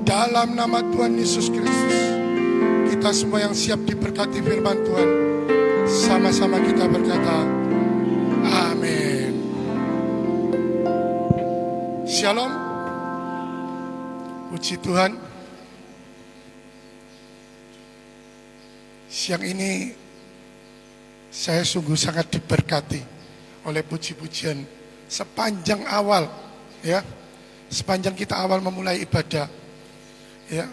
dalam nama Tuhan Yesus Kristus. Kita semua yang siap diberkati firman Tuhan, sama-sama kita berkata, amin. Shalom. Puji Tuhan. Siang ini saya sungguh sangat diberkati oleh puji-pujian sepanjang awal, ya. Sepanjang kita awal memulai ibadah, ya.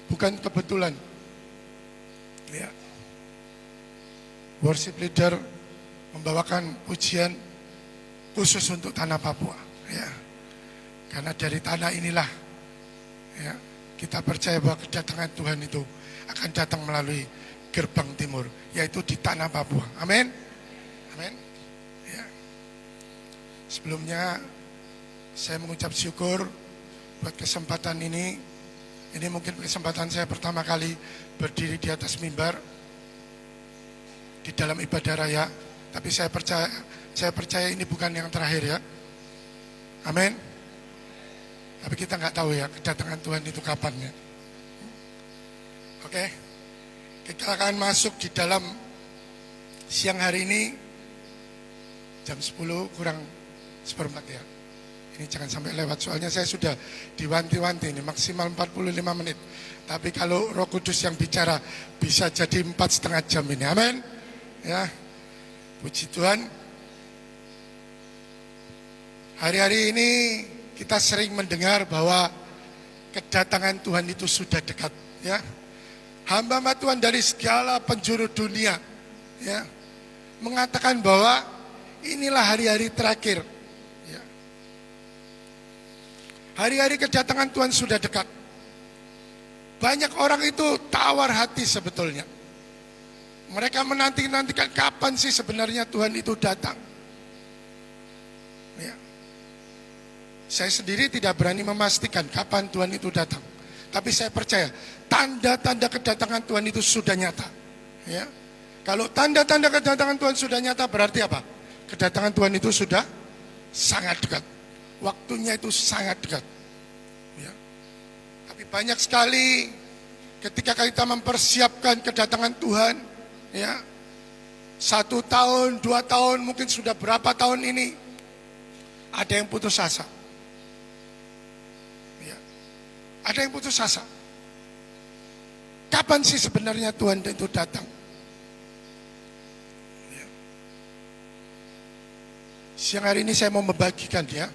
Bukan kebetulan, ya. Worship leader membawakan pujian khusus untuk tanah Papua, ya. Karena dari tanah inilah, ya, kita percaya bahwa kedatangan Tuhan itu akan datang melalui gerbang timur, yaitu di tanah Papua. Amin. Amin. Ya. Sebelumnya saya mengucap syukur buat kesempatan ini. Ini mungkin kesempatan saya pertama kali berdiri di atas mimbar di dalam ibadah raya. Tapi saya percaya ini bukan yang terakhir, ya. Amin. Tapi kita nggak tahu, ya, kedatangan Tuhan itu kapan, ya. Oke. Kita akan masuk di dalam siang hari ini jam 10 kurang seperempat, ya. Ini jangan sampai lewat, soalnya saya sudah diwanti-wanti ini maksimal 45 menit. Tapi kalau Roh Kudus yang bicara bisa jadi 4,5 jam ini. Amin. Ya. Puji Tuhan. Hari-hari ini kita sering mendengar bahwa kedatangan Tuhan itu sudah dekat, ya. Hamba-hamba Tuhan dari segala penjuru dunia, ya, mengatakan bahwa inilah hari-hari terakhir, ya. Hari-hari kedatangan Tuhan sudah dekat. Banyak orang itu tawar hati sebetulnya. Mereka menanti-nantikan kapan sih sebenarnya Tuhan itu datang, ya. Saya sendiri tidak berani memastikan kapan Tuhan itu datang. Tapi saya percaya tanda-tanda kedatangan Tuhan itu sudah nyata, ya. Kalau tanda-tanda kedatangan Tuhan sudah nyata berarti apa? Kedatangan Tuhan itu sudah sangat dekat. Waktunya itu sangat dekat, ya. Tapi banyak sekali ketika kita mempersiapkan kedatangan Tuhan, ya, 1 tahun, 2 tahun, mungkin sudah berapa tahun ini, ada yang putus asa. Ada yang putus asa. Kapan sih sebenarnya Tuhan itu datang? Ya. Siang hari ini saya mau membagikan, ya,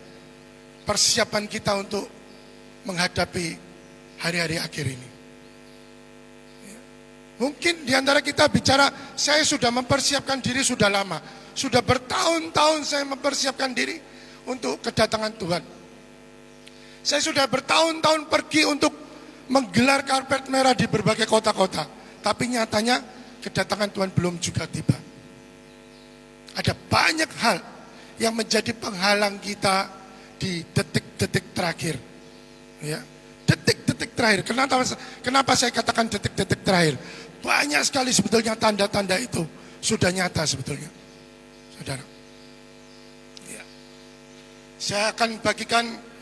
persiapan kita untuk menghadapi hari-hari akhir ini. Ya. Mungkin diantara kita bicara, saya sudah mempersiapkan diri sudah lama. Sudah bertahun-tahun saya mempersiapkan diri untuk kedatangan Tuhan. Saya sudah bertahun-tahun pergi untuk menggelar karpet merah di berbagai kota-kota. Tapi nyatanya kedatangan Tuhan belum juga tiba. Ada banyak hal yang menjadi penghalang kita di detik-detik terakhir, ya. Detik-detik terakhir. Kenapa saya katakan detik-detik terakhir? Banyak sekali sebetulnya tanda-tanda itu sudah nyata sebetulnya, saudara. Ya. Saya akan bagikan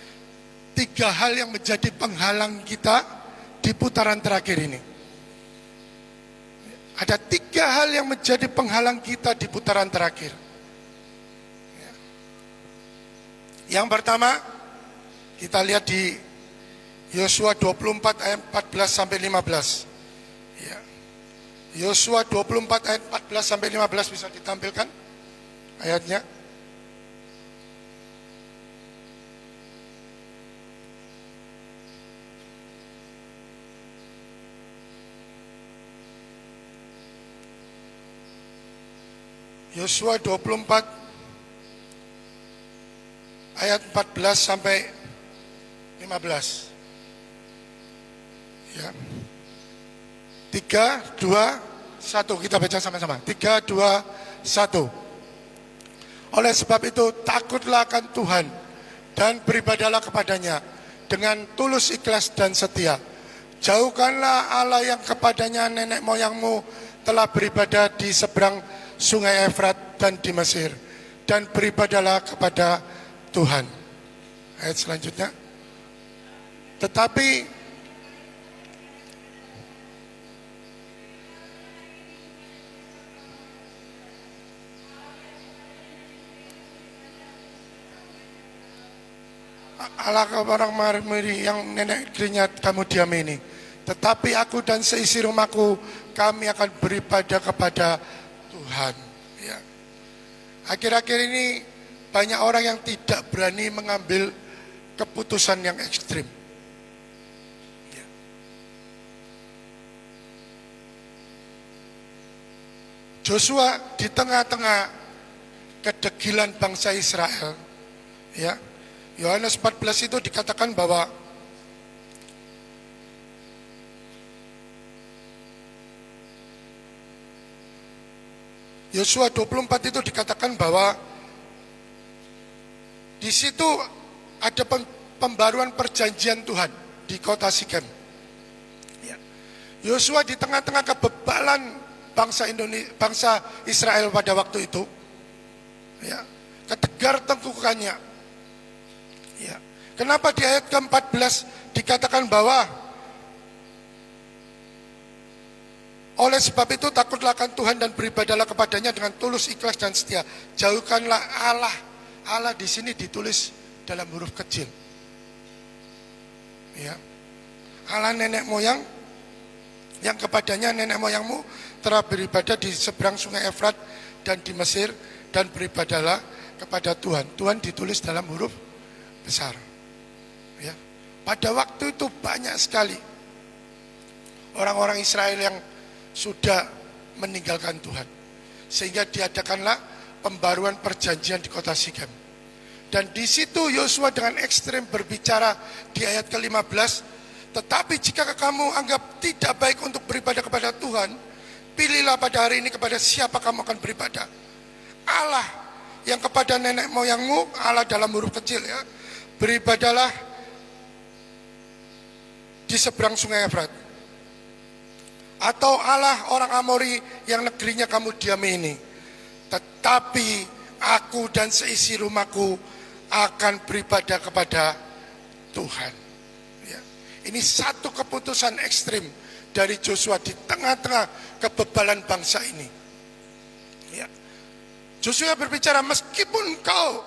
3 hal yang menjadi penghalang kita di putaran terakhir ini. Ada 3 hal yang menjadi penghalang kita di putaran terakhir. Yang pertama, kita lihat di Yosua 24 ayat 14 sampai 15. Ya. Yosua 24 ayat 14 sampai 15 bisa ditampilkan ayatnya. Yosua 24 ayat 14 sampai 15. Ya. 3, 2, 1 kita baca sama-sama. 3, 2, 1. Oleh sebab itu takutlah akan Tuhan dan beribadahlah kepadanya dengan tulus, ikhlas dan setia. Jauhkanlah Allah yang kepadanya nenek moyangmu telah beribadah di seberang Sungai Efrat dan di Mesir, dan beribadahlah kepada Tuhan. Ayat selanjutnya. Tetapi Allah orang marmiri yang nenek negerinya kamu diam ini. Tetapi aku dan seisi rumahku, kami akan beribadah kepada Tuhan. Ya. Akhir-akhir ini banyak orang yang tidak berani mengambil keputusan yang ekstrim. Ya. Joshua di tengah-tengah kedegilan bangsa Israel, ya, Yohanes 14 itu dikatakan bahwa Yosua 24 itu dikatakan bahwa di situ ada pembaruan perjanjian Tuhan di kota Sikem. Ya. Yosua di tengah-tengah kebebalan bangsa Israel pada waktu itu, ya, ketegar tengkukannya. Ya. Kenapa di ayat ke-14 dikatakan bahwa oleh sebab itu takutlah akan Tuhan dan beribadahlah kepadanya dengan tulus, ikhlas dan setia. Jauhkanlah Allah. Allah di sini ditulis dalam huruf kecil. Ya. Allah nenek moyang yang kepadanya nenek moyangmu telah beribadah di seberang sungai Efrat dan di Mesir, dan beribadahlah kepada Tuhan. Tuhan ditulis dalam huruf besar. Ya. Pada waktu itu banyak sekali orang-orang Israel yang sudah meninggalkan Tuhan, sehingga diadakanlah pembaruan perjanjian di kota Sikem. Dan di situ Yosua dengan ekstrim berbicara di ayat ke-15, tetapi jika kamu anggap tidak baik untuk beribadah kepada Tuhan, pilihlah pada hari ini kepada siapa kamu akan beribadah. Allah yang kepada nenek moyangmu, Allah dalam huruf kecil, ya, beribadahlah di seberang sungai Efrat. Atau Allah orang Amori yang negerinya kamu diami ini. Tetapi aku dan seisi rumahku akan beribadah kepada Tuhan. Ya. Ini satu keputusan ekstrim dari Joshua di tengah-tengah kebebalan bangsa ini. Ya. Joshua berbicara, meskipun kau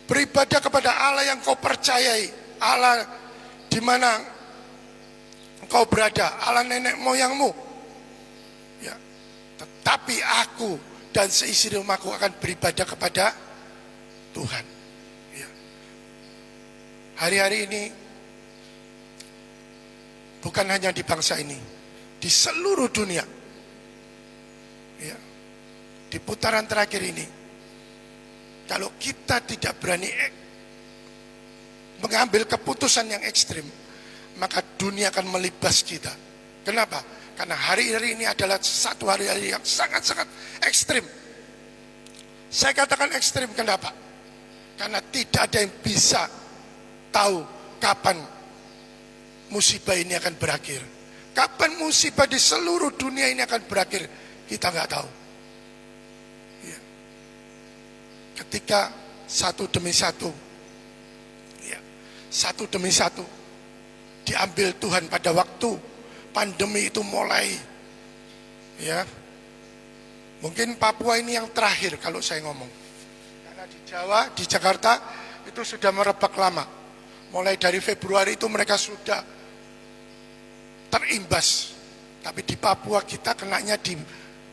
beribadah kepada Allah yang kau percayai, Allah di mana engkau berada, Allah nenek moyangmu, ya, tetapi aku dan seisi rumahku akan beribadah kepada Tuhan. Ya. Hari-hari ini bukan hanya di bangsa ini, di seluruh dunia, ya, di putaran terakhir ini, kalau kita tidak berani mengambil keputusan yang ekstrim, maka dunia akan melibas kita. Kenapa? Karena hari-hari ini adalah satu hari-hari yang sangat-sangat ekstrim. Saya katakan ekstrim kenapa? Karena tidak ada yang bisa tahu kapan musibah ini akan berakhir. Kapan musibah di seluruh dunia ini akan berakhir, kita nggak tahu. Ya. Ketika satu demi satu, ya, satu demi satu diambil Tuhan pada waktu pandemi itu mulai, ya, mungkin Papua ini yang terakhir kalau saya ngomong, karena di Jawa, di Jakarta itu sudah merebak lama. Mulai dari Februari itu mereka sudah terimbas, tapi di Papua kita kenanya di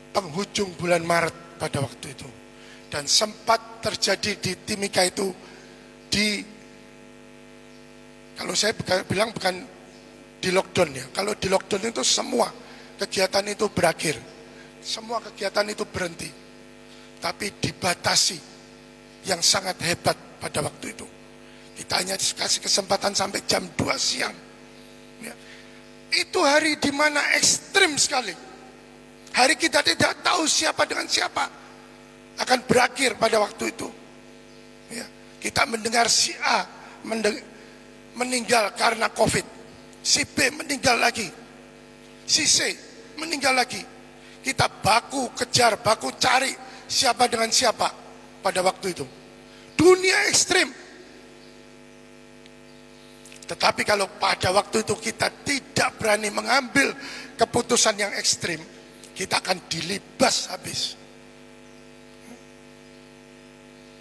penghujung bulan Maret pada waktu itu, dan sempat terjadi di Timika itu kalau saya bilang bukan di lockdown, ya. Kalau di lockdown itu semua kegiatan itu berakhir. Semua kegiatan itu berhenti. Tapi dibatasi yang sangat hebat pada waktu itu. Kita hanya dikasih kesempatan sampai jam 2 siang. Ya. Itu hari di mana ekstrim sekali. Hari kita tidak tahu siapa dengan siapa akan berakhir pada waktu itu. Ya. Kita mendengar si A meninggal karena COVID, si B meninggal lagi, si C meninggal lagi. Kita baku kejar, baku cari siapa dengan siapa pada waktu itu. Dunia ekstrim. Tetapi kalau pada waktu itu kita tidak berani mengambil keputusan yang ekstrim, kita akan dilibas habis.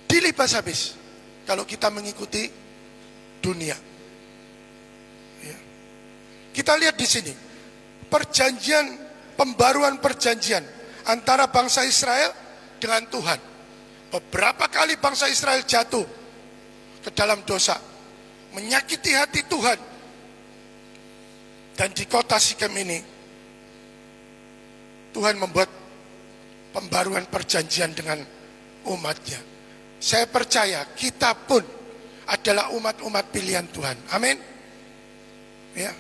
Dilibas habis kalau kita mengikuti dunia. Ya. Kita lihat di sini perjanjian, pembaruan perjanjian antara bangsa Israel dengan Tuhan. Beberapa kali bangsa Israel jatuh ke dalam dosa, menyakiti hati Tuhan. Dan di kota Sikem ini Tuhan membuat pembaruan perjanjian dengan umatnya. Saya percaya kita pun adalah umat-umat pilihan Tuhan. Amin. Ya.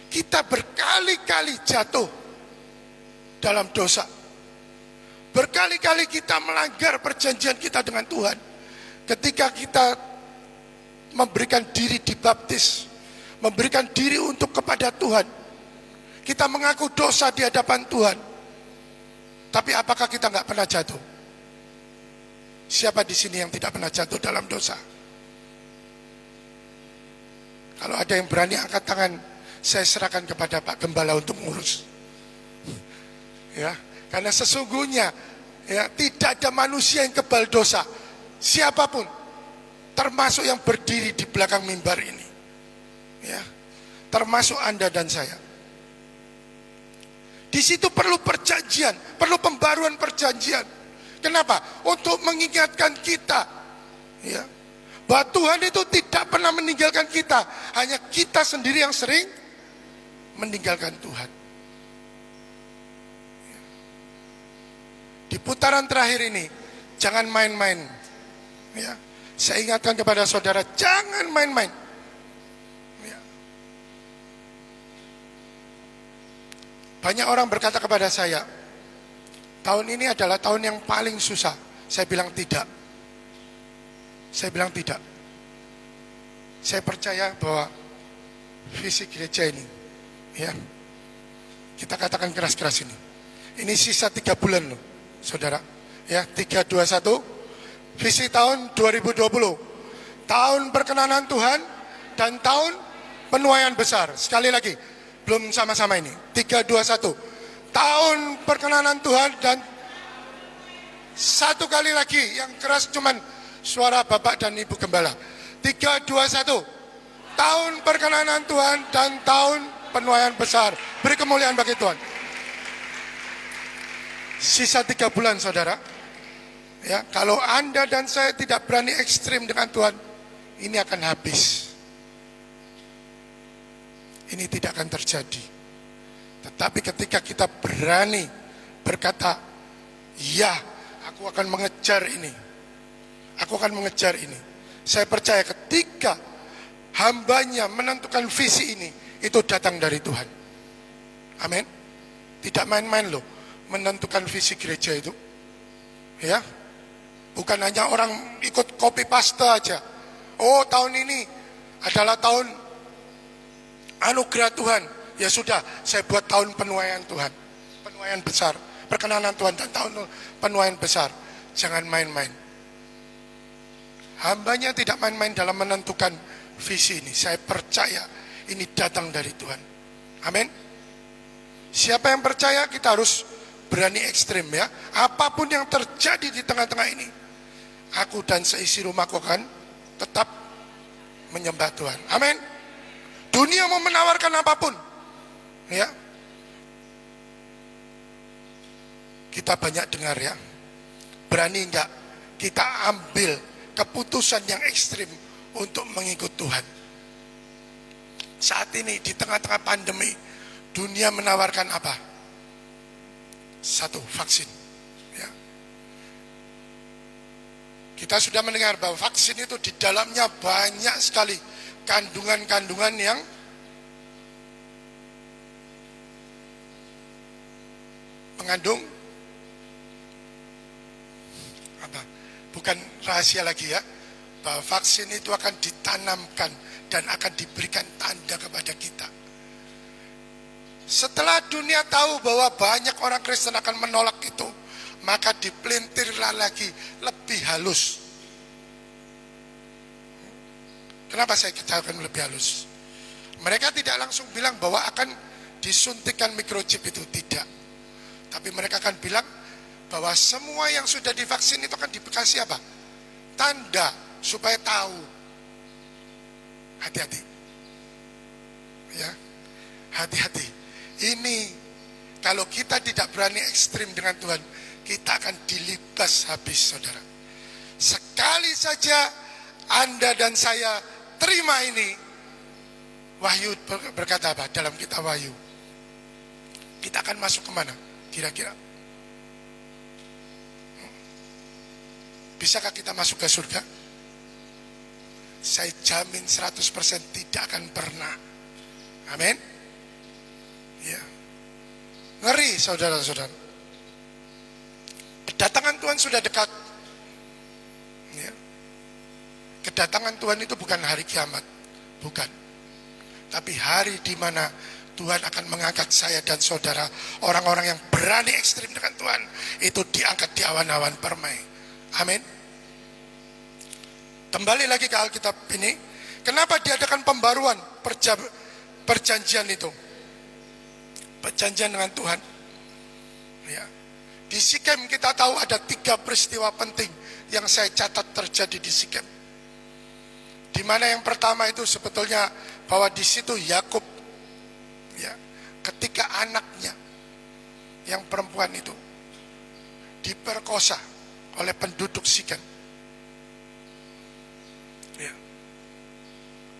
Kita berkali-kali jatuh dalam dosa. Berkali-kali kita melanggar perjanjian kita dengan Tuhan. Ketika kita memberikan diri dibaptis, memberikan diri untuk kepada Tuhan, kita mengaku dosa di hadapan Tuhan. Tapi apakah kita nggak pernah jatuh? Siapa di sini yang tidak pernah jatuh dalam dosa? Kalau ada yang berani angkat tangan, saya serahkan kepada Pak Gembala untuk ngurus. Ya, karena sesungguhnya ya tidak ada manusia yang kebal dosa, siapapun, termasuk yang berdiri di belakang mimbar ini, ya, termasuk Anda dan saya. Di situ perlu perjanjian, perlu pembaruan perjanjian. Kenapa? Untuk mengingatkan kita, ya, bahwa Tuhan itu tidak pernah meninggalkan kita, hanya kita sendiri yang sering meninggalkan Tuhan. Di putaran terakhir ini, jangan main-main. Ya, saya ingatkan kepada saudara, jangan main-main. Ya. Banyak orang berkata kepada saya, tahun ini adalah tahun yang paling susah. Saya bilang tidak. Saya bilang tidak. Saya percaya bahwa visi gereja ini, ya, kita katakan keras-keras ini sisa 3 bulan loh, saudara. Ya, 3, 2, 1. Visi tahun 2020. Tahun perkenanan Tuhan dan tahun penuaian besar. Sekali lagi, belum sama-sama ini. 3, 2, 1. Tahun perkenanan Tuhan dan satu kali lagi yang keras cuman suara Bapak dan Ibu Gembala. 3, 2, 1. Tahun perkenanan Tuhan dan tahun penuaian besar. Beri kemuliaan bagi Tuhan. Sisa 3 bulan, saudara. Ya, kalau Anda dan saya tidak berani ekstrim dengan Tuhan, ini akan habis. Ini tidak akan terjadi. Tetapi ketika kita berani berkata, ya, aku akan mengejar ini. Aku akan mengejar ini. Saya percaya ketika hambanya menentukan visi ini, itu datang dari Tuhan. Amin. Tidak main-main loh menentukan visi gereja itu. Ya. Bukan hanya orang ikut copy paste aja. Oh, tahun ini adalah tahun anugerah Tuhan. Ya sudah, saya buat tahun penuaian Tuhan. Penuaian besar. Perkenanan Tuhan dan tahun penuaian besar. Jangan main-main. Hambanya tidak main-main dalam menentukan visi ini. Saya percaya ini datang dari Tuhan. Amin. Siapa yang percaya, kita harus berani ekstrim, ya. Apapun yang terjadi di tengah-tengah ini, aku dan seisi rumahku akan tetap menyembah Tuhan. Amin. Dunia mau menawarkan apapun, ya. Kita banyak dengar, ya. Berani enggak kita ambil keputusan yang ekstrim untuk mengikut Tuhan. Saat ini di tengah-tengah pandemi, dunia menawarkan apa? Satu, vaksin. Ya. Kita sudah mendengar bahwa vaksin itu di dalamnya banyak sekali kandungan-kandungan yang mengandung apa? Bukan rahasia lagi, ya, bahwa vaksin itu akan ditanamkan dan akan diberikan tanda kepada kita. Setelah dunia tahu bahwa banyak orang Kristen akan menolak itu, maka dipelintirlah lagi lebih halus. Kenapa saya katakan lebih halus? Mereka tidak langsung bilang bahwa akan disuntikan microchip itu, tidak. Tapi mereka akan bilang bahwa semua yang sudah divaksin itu akan dikasih apa? Tanda supaya tahu. Hati-hati. Ya. Hati-hati. Ini kalau kita tidak berani ekstrim dengan Tuhan, kita akan dilibas habis, saudara. Sekali saja Anda dan saya terima ini, Wahyu berkata apa dalam kitab Wahyu? Kita akan masuk kemana kira-kira? Bisakah kita masuk ke surga? Saya jamin 100% tidak akan pernah. Amin. Ya. Ngeri, saudara-saudara. Kedatangan Tuhan sudah dekat. Ya. Kedatangan Tuhan itu bukan hari kiamat, bukan. Tapi hari di mana Tuhan akan mengangkat saya dan saudara, orang-orang yang berani ekstrim dengan Tuhan, itu diangkat di awan-awan permai. Amin. Kembali lagi ke Alkitab ini, kenapa diadakan pembaruan perjanjian itu? Perjanjian dengan Tuhan. Ya. Di Sikem kita tahu ada 3 peristiwa penting yang saya catat terjadi di Sikem. Di mana yang pertama itu sebetulnya bahwa di situ Yakub, ya, ketika anaknya yang perempuan itu diperkosa oleh penduduk Sikem, ya,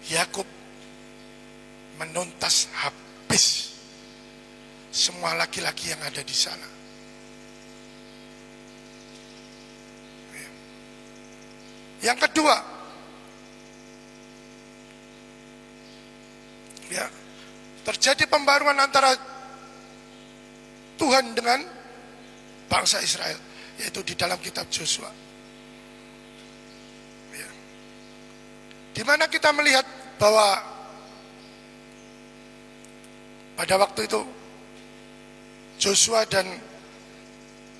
Yakub menuntas habis semua laki-laki yang ada di sana. Ya. Yang kedua, ya, terjadi pembaruan antara Tuhan dengan bangsa Israel, yaitu di dalam kitab Yosua. Ya. Di mana kita melihat bahwa pada waktu itu Yosua dan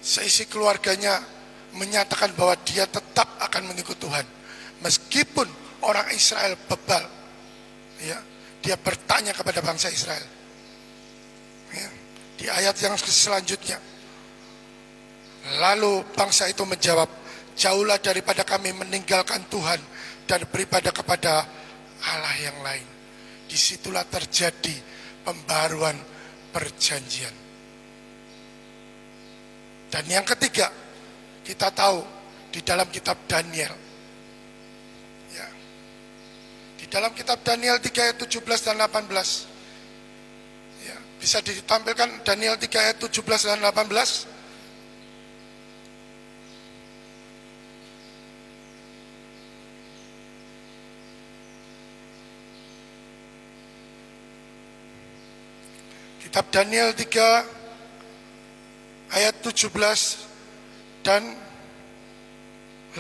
seisi keluarganya menyatakan bahwa dia tetap akan mengikut Tuhan, meskipun orang Israel bebal. Ya. Dia bertanya kepada bangsa Israel. Ya, di ayat yang selanjutnya. Lalu bangsa itu menjawab, jauhlah daripada kami meninggalkan Tuhan dan beribadah kepada Allah yang lain. Disitulah terjadi pembaruan perjanjian. Dan yang ketiga, kita tahu di dalam kitab Daniel. Dalam kitab Daniel 3 ayat 17 dan 18. Ya, bisa ditampilkan Daniel 3 ayat 17 dan 18. Kitab Daniel 3 ayat 17 dan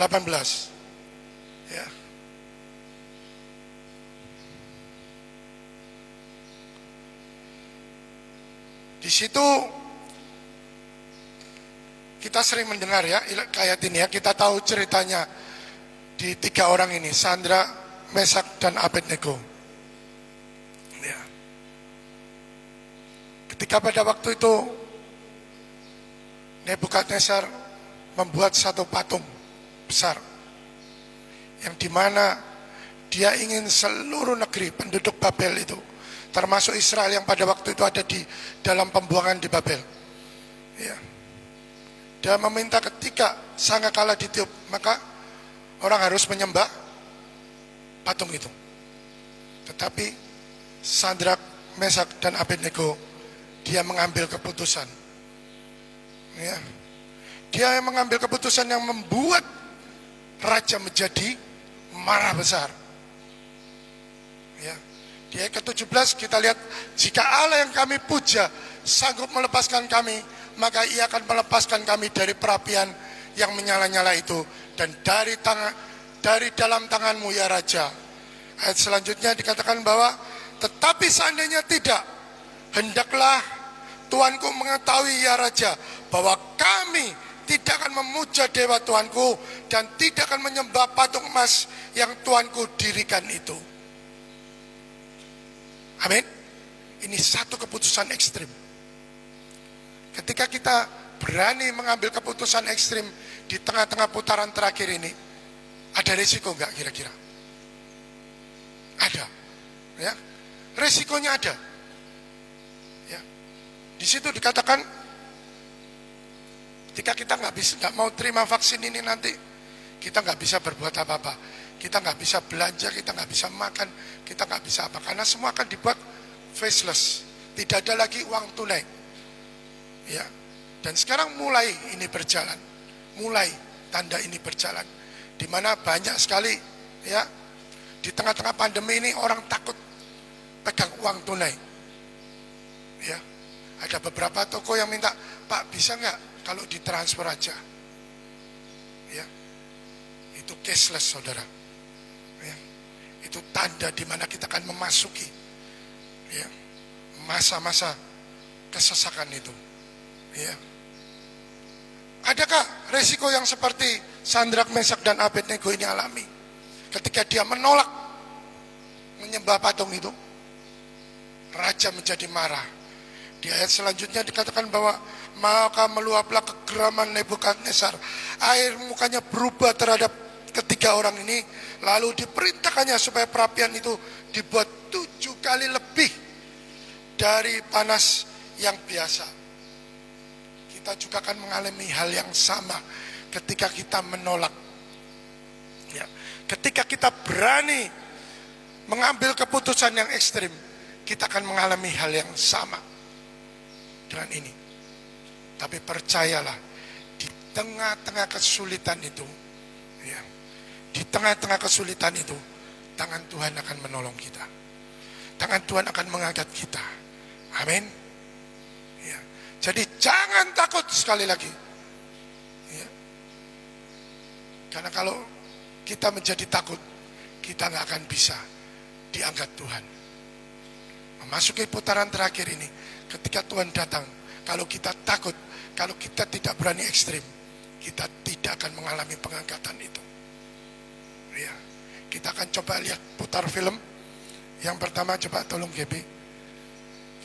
18. Ya. Di situ kita sering mendengar ya ayat ini ya, kita tahu ceritanya di 3 orang ini, Sadrak, Mesak dan Abednego. Ya. Ketika pada waktu itu Nebukadnezar membuat satu patung besar yang dimana dia ingin seluruh negeri penduduk Babel itu, termasuk Israel yang pada waktu itu ada di dalam pembuangan di Babel. Ya. Dia meminta ketika sangkakala ditiup, maka orang harus menyembah patung itu. Tetapi Sadrak, Mesak dan Abednego, dia mengambil keputusan. Ya. Dia yang mengambil keputusan yang membuat raja menjadi marah besar. Ya. Di ayat ke-17 kita lihat, jika Allah yang kami puja sanggup melepaskan kami, maka ia akan melepaskan kami dari perapian yang menyala-nyala itu, dan dari dalam tanganmu ya Raja. Ayat selanjutnya dikatakan bahwa, tetapi seandainya tidak, hendaklah Tuanku mengetahui ya Raja, bahwa kami tidak akan memuja dewa Tuanku, dan tidak akan menyembah patung emas yang Tuanku dirikan itu. Amin. Ini satu keputusan ekstrim. Ketika kita berani mengambil keputusan ekstrim di tengah-tengah putaran terakhir ini, ada resiko enggak kira-kira? Ada. Ya. Resikonya ada. Ya. Di situ dikatakan ketika kita nggak mau terima vaksin ini nanti, kita nggak bisa berbuat apa-apa. Kita nggak bisa belanja, kita nggak bisa makan, kita nggak bisa apa. Karena semua akan dibuat faceless. Tidak ada lagi uang tunai. Ya. Dan sekarang mulai ini berjalan. Mulai tanda ini berjalan. Di mana banyak sekali ya di tengah-tengah pandemi ini orang takut pegang uang tunai. Ya. Ada beberapa toko yang minta, "Pak, bisa nggak kalau ditransfer aja?" Ya. Itu cashless, saudara. Ya. Itu tanda di mana kita akan memasuki ya masa-masa kesesakan itu. Ya. Adakah resiko yang seperti Sadrak, Mesak, dan Abednego ini alami ketika dia menolak menyembah patung itu? Raja menjadi marah. Di ayat selanjutnya dikatakan bahwa maka meluaplah kegeraman Nebukadnezar. Air mukanya berubah terhadap ketiga orang ini. Lalu diperintahkannya supaya perapian itu dibuat 7 kali lebih dari panas yang biasa. Kita juga akan mengalami hal yang sama ketika kita menolak. Ya. Ketika kita berani mengambil keputusan yang ekstrim, kita akan mengalami hal yang sama dengan ini. Tapi percayalah, di tengah-tengah kesulitan itu, ya, di tengah-tengah kesulitan itu, tangan Tuhan akan menolong kita. Tangan Tuhan akan mengangkat kita. Amin. Ya. Jadi jangan takut sekali lagi. Ya. Karena kalau kita menjadi takut, kita nggak akan bisa diangkat Tuhan. Memasuki putaran terakhir ini, ketika Tuhan datang, kalau kita takut, kalau kita tidak berani ekstrim, kita tidak akan mengalami pengangkatan itu. Ya. Kita akan coba lihat putar film. Yang pertama, coba tolong GB.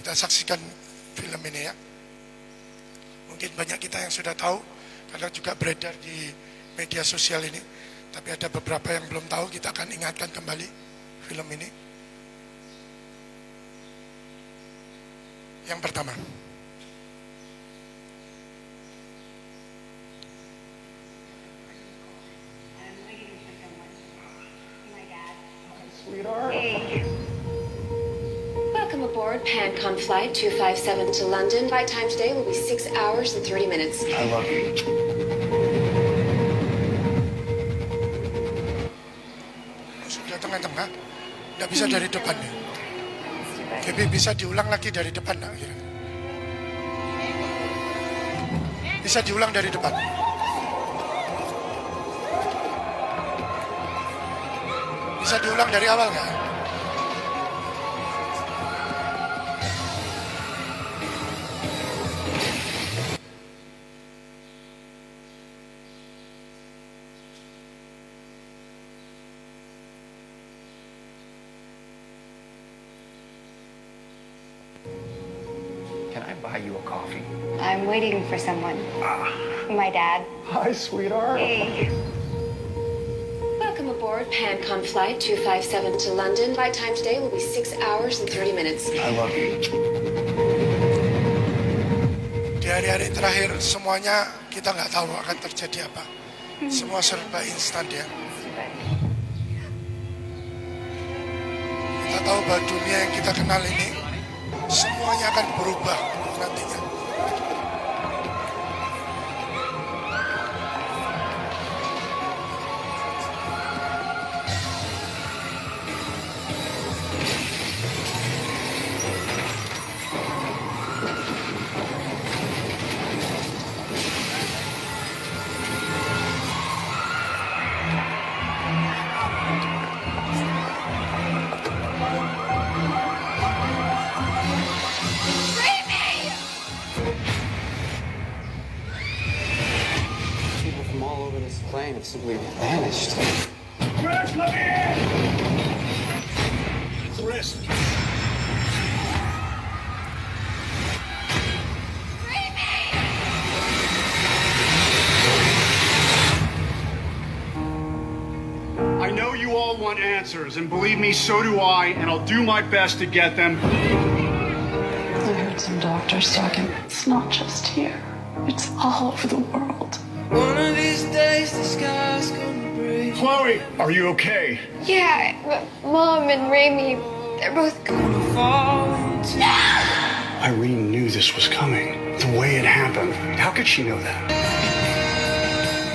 Kita saksikan film ini ya. Mungkin banyak kita yang sudah tahu, karena juga beredar di media sosial ini. Tapi ada beberapa yang belum tahu, kita akan ingatkan kembali film ini. Yang pertama. Hey. Welcome aboard PanCon Flight 257 to London. Flight time today will be 6 hours and 30 minutes. I love you. Sudah tengah-tengah, nggak bisa dari depan ya. Tapi bisa diulang lagi dari depan nggak kira? Bisa diulang dari depan. Bisa diulang dari awal nggak? Can I buy you a coffee? I'm waiting for someone. My dad. Hi, sweetheart. Hey. Welcome aboard PanCon Flight 257 to London. Flight time today will be 6 hours and 30 minutes. I love you. Di hari-hari terakhir semuanya kita nggak tahu akan terjadi apa. Semua serba instan ya. Kita tahu bahwa dunia yang kita kenal ini semuanya akan berubah nantinya. People from all over this plane have simply vanished. Crash, let me in! It's a risk. want answers, and believe me, so do I, and I'll do my best to get them. I heard some doctors talking. It's not just here. It's all over the world. One of these days the sky's gonna break. Chloe, are you okay? Yeah, but Mom and Raimi, they're both Gonna fall into Irene knew this was coming. The way it happened. How could she know that?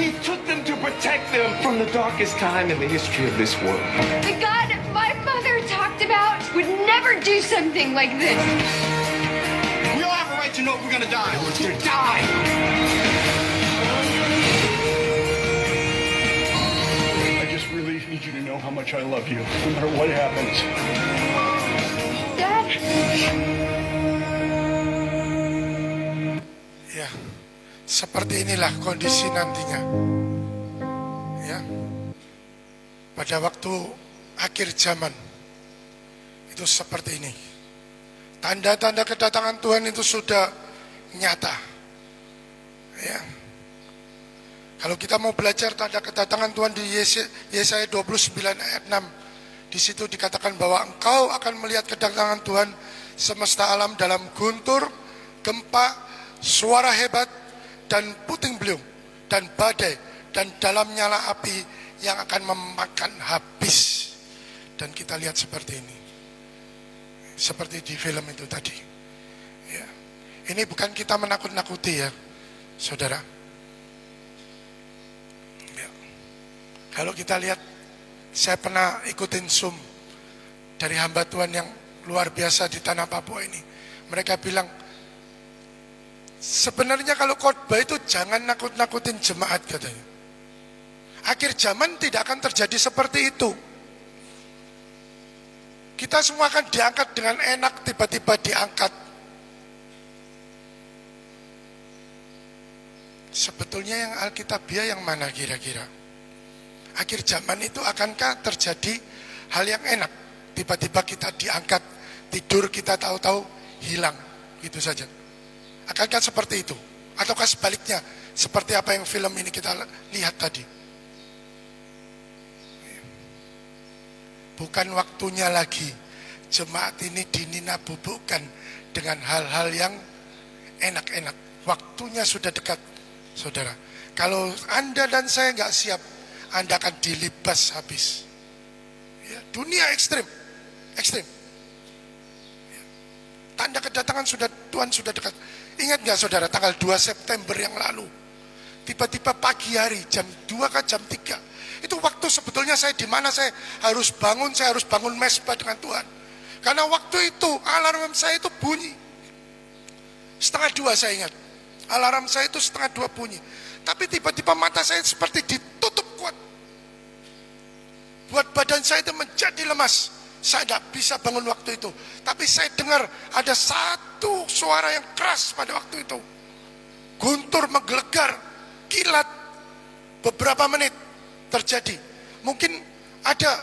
He took them to protect them from the darkest time in the history of this world. The God my mother talked about would never do something like this. We all have a right to know if we're gonna die. We're gonna die! I just really need you to know how much I love you, no matter what happens. Dad? Ya, seperti inilah kondisi nantinya. Ya, pada waktu akhir zaman itu seperti ini. Tanda-tanda kedatangan Tuhan itu sudah nyata. Ya. Kalau kita mau belajar tanda kedatangan Tuhan di Yesaya 29 ayat 6, di situ dikatakan bahwa engkau akan melihat kedatangan Tuhan semesta alam dalam guntur, gempa, suara hebat, dan puting beliung, dan badai, dan dalam nyala api yang akan memakan habis. Dan kita lihat seperti ini. Seperti di film itu tadi. Ya. Ini bukan kita menakut-nakuti ya, saudara. Ya. Kalau kita lihat, saya pernah ikutin Zoom dari hamba Tuhan yang luar biasa di tanah Papua ini. Mereka bilang, sebenarnya kalau khotbah itu jangan nakut-nakutin jemaat katanya. Akhir zaman tidak akan terjadi seperti itu. Kita semua akan diangkat dengan enak, tiba-tiba diangkat. Sebetulnya yang Alkitabiah yang mana kira-kira? Akhir zaman itu akankah terjadi hal yang enak? Tiba-tiba kita diangkat, tidur kita tahu-tahu hilang, gitu saja. Akankah seperti itu? Ataukah sebaliknya, seperti apa yang film ini kita lihat tadi? Bukan waktunya lagi jemaat ini dinina-bubukkan dengan hal-hal yang enak-enak. Waktunya sudah dekat, saudara. Kalau Anda dan saya nggak siap, Anda akan dilibas habis. Ya, dunia ekstrim, ekstrim. Ya. Tanda kedatangan Tuhan sudah dekat. Ingat nggak saudara, tanggal 2 September yang lalu, tiba-tiba pagi hari jam 2 ke jam 3. Itu waktu sebetulnya saya di mana saya harus bangun mesbah dengan Tuhan. Karena waktu itu alarm saya itu bunyi. 1:30 saya ingat. Alarm saya itu 1:30 bunyi. Tapi tiba-tiba mata saya seperti ditutup kuat. Buat badan saya itu menjadi lemas. Saya tidak bisa bangun waktu itu. Tapi saya dengar ada satu suara yang keras pada waktu itu. Guntur menggelegar, kilat. Beberapa menit terjadi. Mungkin ada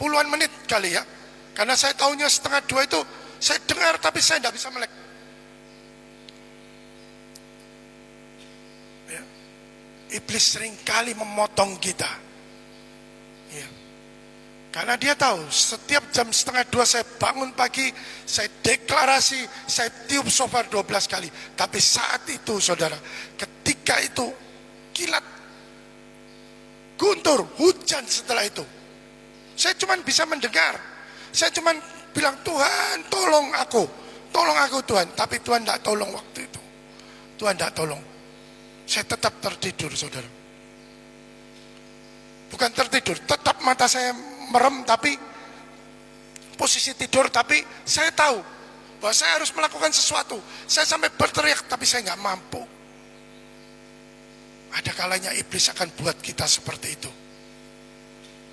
puluhan menit kali ya. Karena saya tahunya 1:30 itu saya dengar tapi saya tidak bisa melek. Ya. Iblis seringkali memotong kita. Ya. Karena dia tahu setiap jam 1:30 saya bangun pagi, saya deklarasi, saya tiup shofar 12 kali. Tapi saat itu saudara, ketika itu kilat, guntur, hujan setelah itu. Saya cuma bisa mendengar. Saya cuma bilang, Tuhan tolong aku Tuhan. Tapi Tuhan tidak tolong waktu itu. Tuhan tidak tolong. Saya tetap tertidur saudara. Bukan tertidur, tetap mata saya merem tapi posisi tidur. Tapi saya tahu bahwa saya harus melakukan sesuatu. Saya sampai berteriak tapi saya nggak mampu. Ada kalanya iblis akan buat kita seperti itu.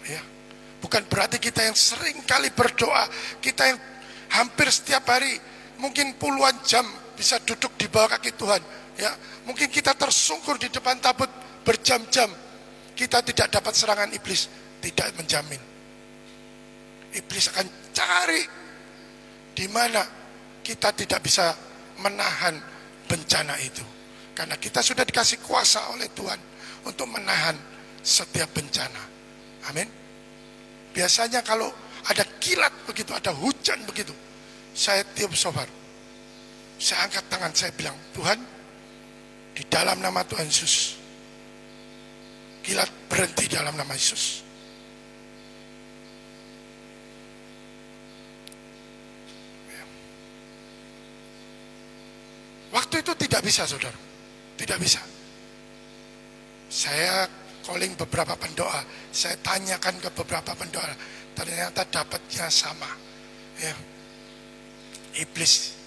Ya. Bukan berarti kita yang sering kali berdoa, kita yang hampir setiap hari, mungkin puluhan jam bisa duduk di bawah kaki Tuhan. Ya. Mungkin kita tersungkur di depan tabut berjam-jam, kita tidak dapat serangan iblis, tidak menjamin. Iblis akan cari di mana kita tidak bisa menahan bencana itu. Karena kita sudah dikasih kuasa oleh Tuhan untuk menahan setiap bencana. Amin. Biasanya kalau ada kilat begitu, ada hujan begitu, saya tiup shofar. Saya angkat tangan, saya bilang, Tuhan, di dalam nama Tuhan Yesus, kilat berhenti dalam nama Yesus. Waktu itu tidak bisa, saudara. Tidak bisa. Saya calling beberapa pendoa. Saya tanyakan ke beberapa pendoa. Ternyata dapatnya sama. Ya. Iblis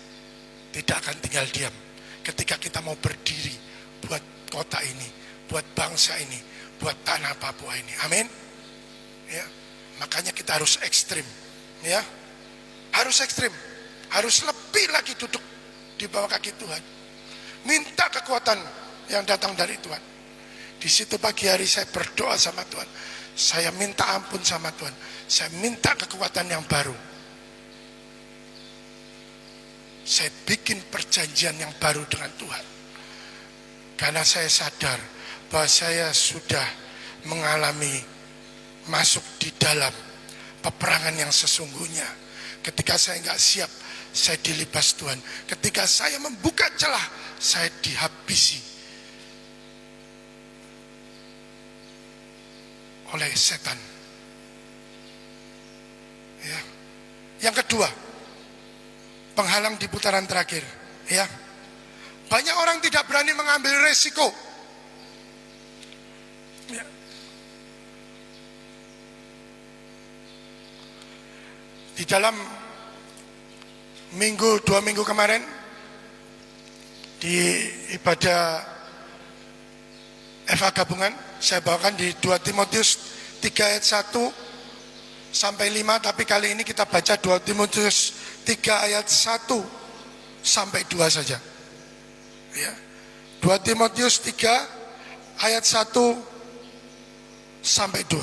tidak akan tinggal diam. Ketika kita mau berdiri buat kota ini, buat bangsa ini, buat tanah Papua ini. Amin. Ya. Makanya kita harus ekstrim. Ya. Harus ekstrim. Harus lebih lagi duduk di bawah kaki Tuhan. Minta kekuatan yang datang dari Tuhan. Di situ pagi hari saya berdoa sama Tuhan. Saya minta ampun sama Tuhan. Saya minta kekuatan yang baru. Saya bikin perjanjian yang baru dengan Tuhan. Karena saya sadar bahwa saya sudah mengalami masuk di dalam peperangan yang sesungguhnya. Ketika saya nggak siap, saya dilibas Tuhan. Ketika saya membuka celah, saya dihabisi oleh setan. Ya. Yang kedua, penghalang di putaran terakhir. Ya. Banyak orang tidak berani mengambil resiko. Ya. Di dalam dua minggu kemarin di ibadah FA gabungan, saya bawakan di 2 Timotius 3 ayat 1 sampai 5, tapi kali ini kita baca 2 Timotius 3 ayat 1 sampai 2 saja. Ya. 2 Timotius 3 ayat 1 sampai 2.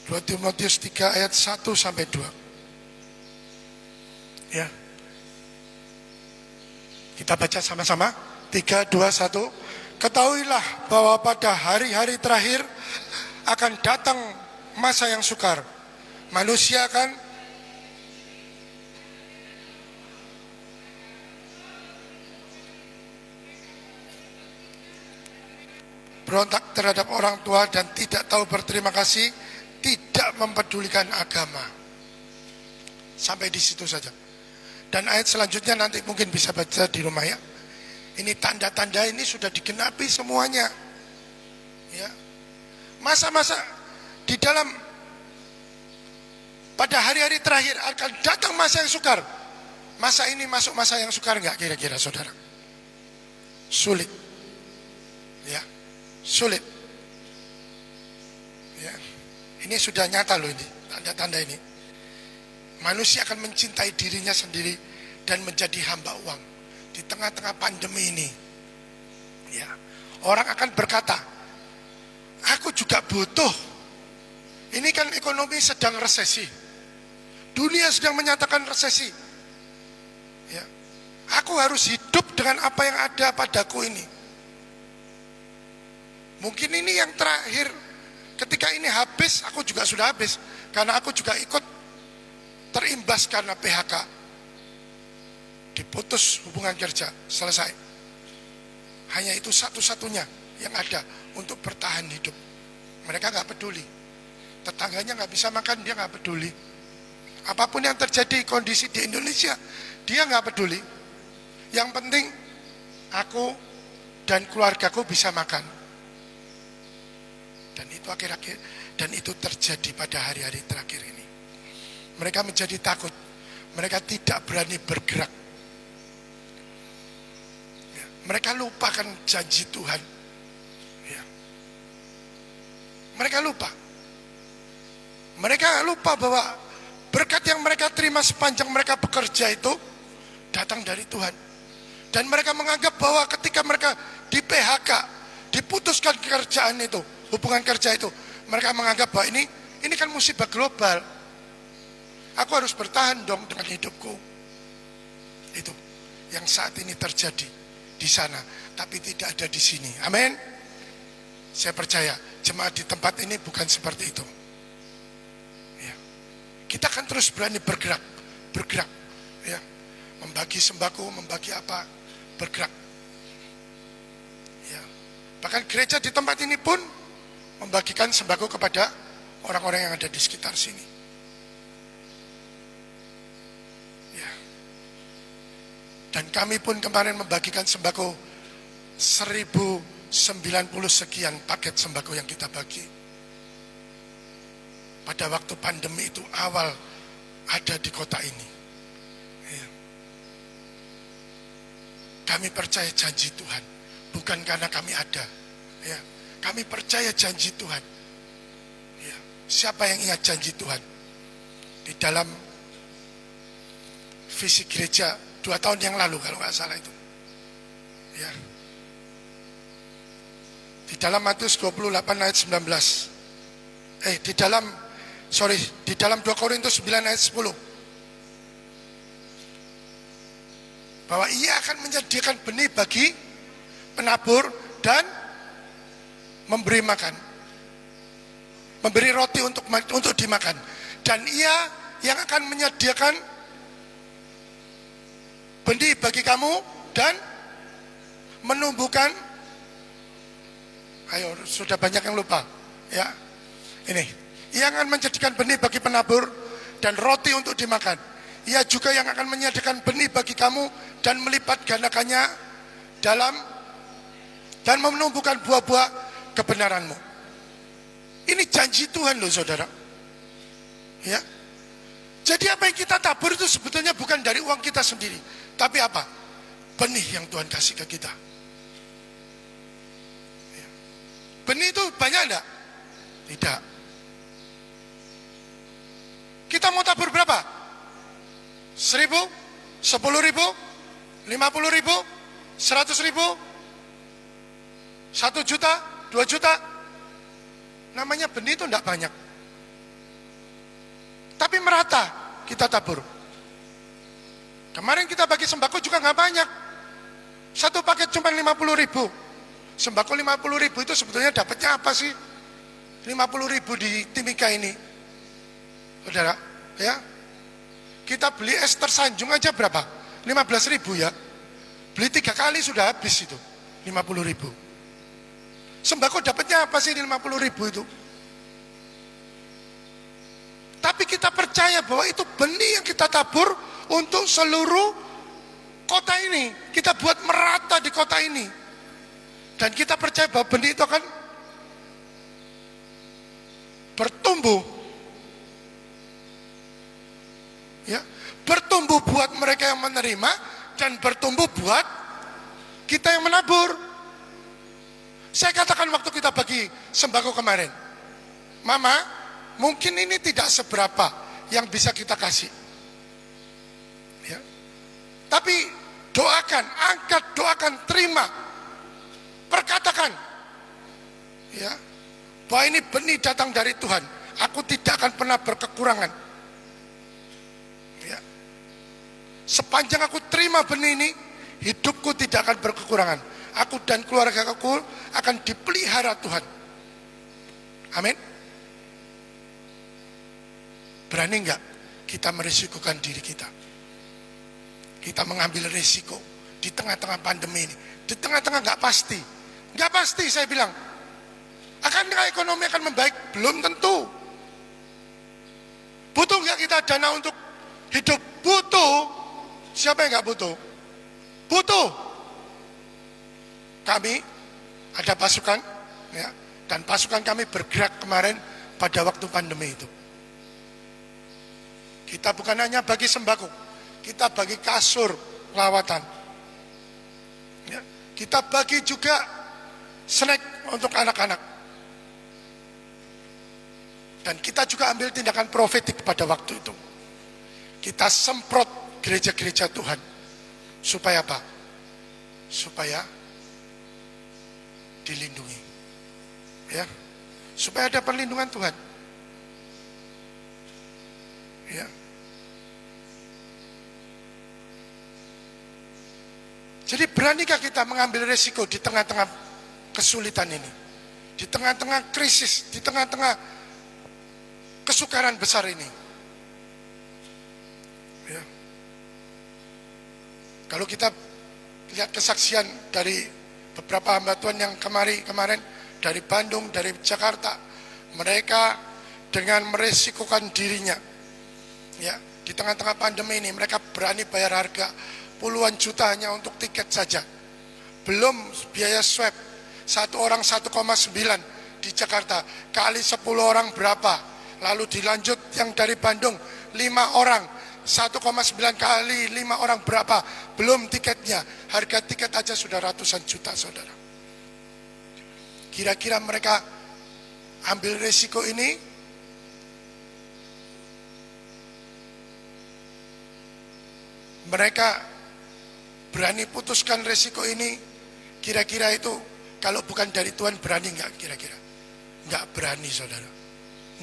2 Timotius 3 ayat 1 sampai 2. Ya. Kita baca sama-sama. 3, 2, 1. Ketahuilah bahwa pada hari-hari terakhir akan datang masa yang sukar. Manusia akan berontak terhadap orang tua dan tidak tahu berterima kasih, tidak mempedulikan agama. Sampai di situ saja. Dan ayat selanjutnya nanti mungkin bisa baca di rumah ya. Ini tanda-tanda ini sudah digenapi semuanya. Ya. Masa-masa di dalam pada hari-hari terakhir akan datang masa yang sukar. Masa ini masuk masa yang sukar enggak kira-kira saudara? Sulit. Ya. Sulit. Ya. Ini sudah nyata loh ini, tanda-tanda ini. Manusia akan mencintai dirinya sendiri dan menjadi hamba uang di tengah-tengah pandemi ini. Ya. Orang akan berkata, aku juga butuh. Ini kan ekonomi sedang resesi. Dunia sedang menyatakan resesi. Ya. Aku harus hidup dengan apa yang ada padaku ini. Mungkin ini yang terakhir. Ketika ini habis, aku juga sudah habis. Karena aku juga ikut terimbas karena PHK. Diputus hubungan kerja, selesai. Hanya itu satu-satunya yang ada untuk bertahan hidup. Mereka gak peduli. Tetangganya gak bisa makan, dia gak peduli. Apapun yang terjadi kondisi di Indonesia, dia gak peduli. Yang penting, aku dan keluargaku bisa makan. Dan itu akhir-akhir, dan itu terjadi pada hari-hari terakhir ini. Mereka menjadi takut. Mereka tidak berani bergerak. Ya. Mereka lupakan janji Tuhan. Ya. Mereka lupa. Mereka lupa bahwa berkat yang mereka terima sepanjang mereka bekerja itu datang dari Tuhan. Dan mereka menganggap bahwa ketika mereka di PHK, diputuskan kerjaan itu, hubungan kerja itu, mereka menganggap bahwa ini kan musibah global. Aku harus bertahan dong dengan hidupku. Itu. yang saat ini terjadi di sana, tapi tidak ada di sini. Amin. Saya percaya jemaat di tempat ini bukan seperti itu. Ya. Kita akan terus berani bergerak, ya, membagi sembako, membagi apa, bergerak. Ya. Bahkan gereja di tempat ini pun membagikan sembako kepada orang-orang yang ada di sekitar sini. Ya. Dan kami pun kemarin membagikan sembako 1090 sekian paket sembako yang kita bagi. Pada waktu pandemi itu awal ada di kota ini. Ya. Kami percaya janji Tuhan, bukan karena kami ada. Ya. Kami percaya janji Tuhan. Ya. Siapa yang ingat janji Tuhan? Di dalam visi gereja 2 tahun yang lalu kalau nggak salah itu. Ya. Di dalam Matius 28 ayat 19. Di dalam 2 Korintus 9 ayat 10. Bahwa ia akan menyediakan benih bagi penabur dan memberi makan. Memberi roti untuk dimakan. Dan ia yang akan menyediakan benih bagi kamu dan menumbuhkan. Ayo, sudah banyak yang lupa. Ya, ini. Ia akan menjadikan benih bagi penabur dan roti untuk dimakan. Ia juga yang akan menyediakan benih bagi kamu dan melipat gandakannya dan menumbuhkan buah-buah kebenaranmu. Ini janji Tuhan loh saudara. Ya. Jadi apa yang kita tabur itu sebetulnya bukan dari uang kita sendiri. Tapi apa? Benih yang Tuhan kasih ke kita. Benih itu banyak enggak? Tidak. Kita mau tabur berapa? 1.000? 10.000? 50.000? 100.000? 1 juta? 2 juta? Namanya benih itu enggak banyak. Tapi merata kita tabur. Kemarin kita bagi sembako juga enggak banyak. 1 paket cuma 50.000. Sembako 50.000 itu sebetulnya dapatnya apa sih? 50.000 di Timika ini. Saudara, ya. Kita beli es tersanjung aja berapa? 15.000 ya. Beli 3 kali sudah habis itu. 50.000. Sembako dapatnya apa sih di 50.000 itu? Tapi kita percaya bahwa itu benih yang kita tabur untuk seluruh kota ini. Kita buat merata di kota ini. Dan kita percaya bahwa benih itu akan bertumbuh. Ya, bertumbuh buat mereka yang menerima dan bertumbuh buat kita yang menabur. Saya katakan waktu kita bagi sembako kemarin, Mama, mungkin ini tidak seberapa yang bisa kita kasih. Ya. Tapi doakan, angkat, doakan, terima. Perkatakan, ya, bahwa ini benih datang dari Tuhan. Aku tidak akan pernah berkekurangan. Ya. Sepanjang aku terima benih ini, hidupku tidak akan berkekurangan. Aku dan keluarga aku akan dipelihara Tuhan. Amin. Berani enggak kita merisikokan diri kita? Kita mengambil risiko di tengah-tengah pandemi ini. Di tengah-tengah enggak pasti. Enggak pasti saya bilang. Akankah ekonomi akan membaik? Belum tentu. Butuh enggak kita dana untuk hidup? Butuh. Siapa yang enggak butuh? Butuh. Kami ada pasukan, ya, dan pasukan kami bergerak kemarin pada waktu pandemi itu. Kita bukan hanya bagi sembako, kita bagi kasur lawatan. Ya, kita bagi juga snack untuk anak-anak. Dan kita juga ambil tindakan profetik pada waktu itu. Kita semprot gereja-gereja Tuhan. Supaya apa? Supaya dilindungi. Ya. Supaya ada perlindungan Tuhan. Ya. Jadi beranikah kita mengambil resiko di tengah-tengah kesulitan ini? Di tengah-tengah krisis, di tengah-tengah kesukaran besar ini. Ya. Kalau kita lihat kesaksian dari beberapa hamba Tuhan yang kemarin dari Bandung, dari Jakarta, mereka dengan meresikokan dirinya, ya, di tengah-tengah pandemi ini mereka berani bayar harga puluhan juta hanya untuk tiket saja. Belum biaya swab, satu orang 1,9 di Jakarta, kali 10 orang berapa? Lalu dilanjut yang dari Bandung 5 orang, 1,9 kali 5 orang berapa? Belum tiketnya, harga tiket aja sudah ratusan juta, saudara. Kira-kira mereka ambil resiko ini? Mereka berani putuskan resiko ini? Kira-kira itu kalau bukan dari Tuhan berani nggak kira-kira? Nggak berani, saudara.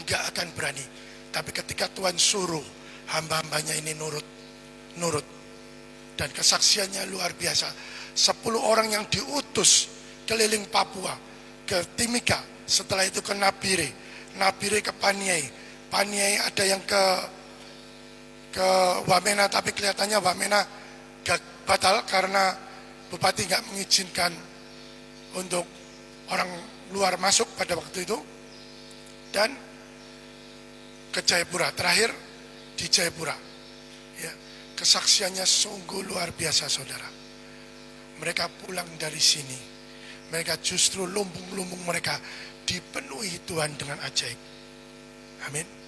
Nggak akan berani. Tapi ketika Tuhan suruh, hamba-hambanya ini nurut. Dan kesaksiannya luar biasa. 10 orang yang diutus keliling Papua, ke Timika, setelah itu ke Nabire ke Paniai. Paniai ada yang ke Wamena, tapi kelihatannya Wamena batal karena bupati nggak mengizinkan untuk orang luar masuk pada waktu itu. Dan ke Jayapura, terakhir di Jayapura. Ya, kesaksiannya sungguh luar biasa, saudara. Mereka pulang dari sini, mereka justru lumbung-lumbung mereka dipenuhi Tuhan dengan ajaib. Amin.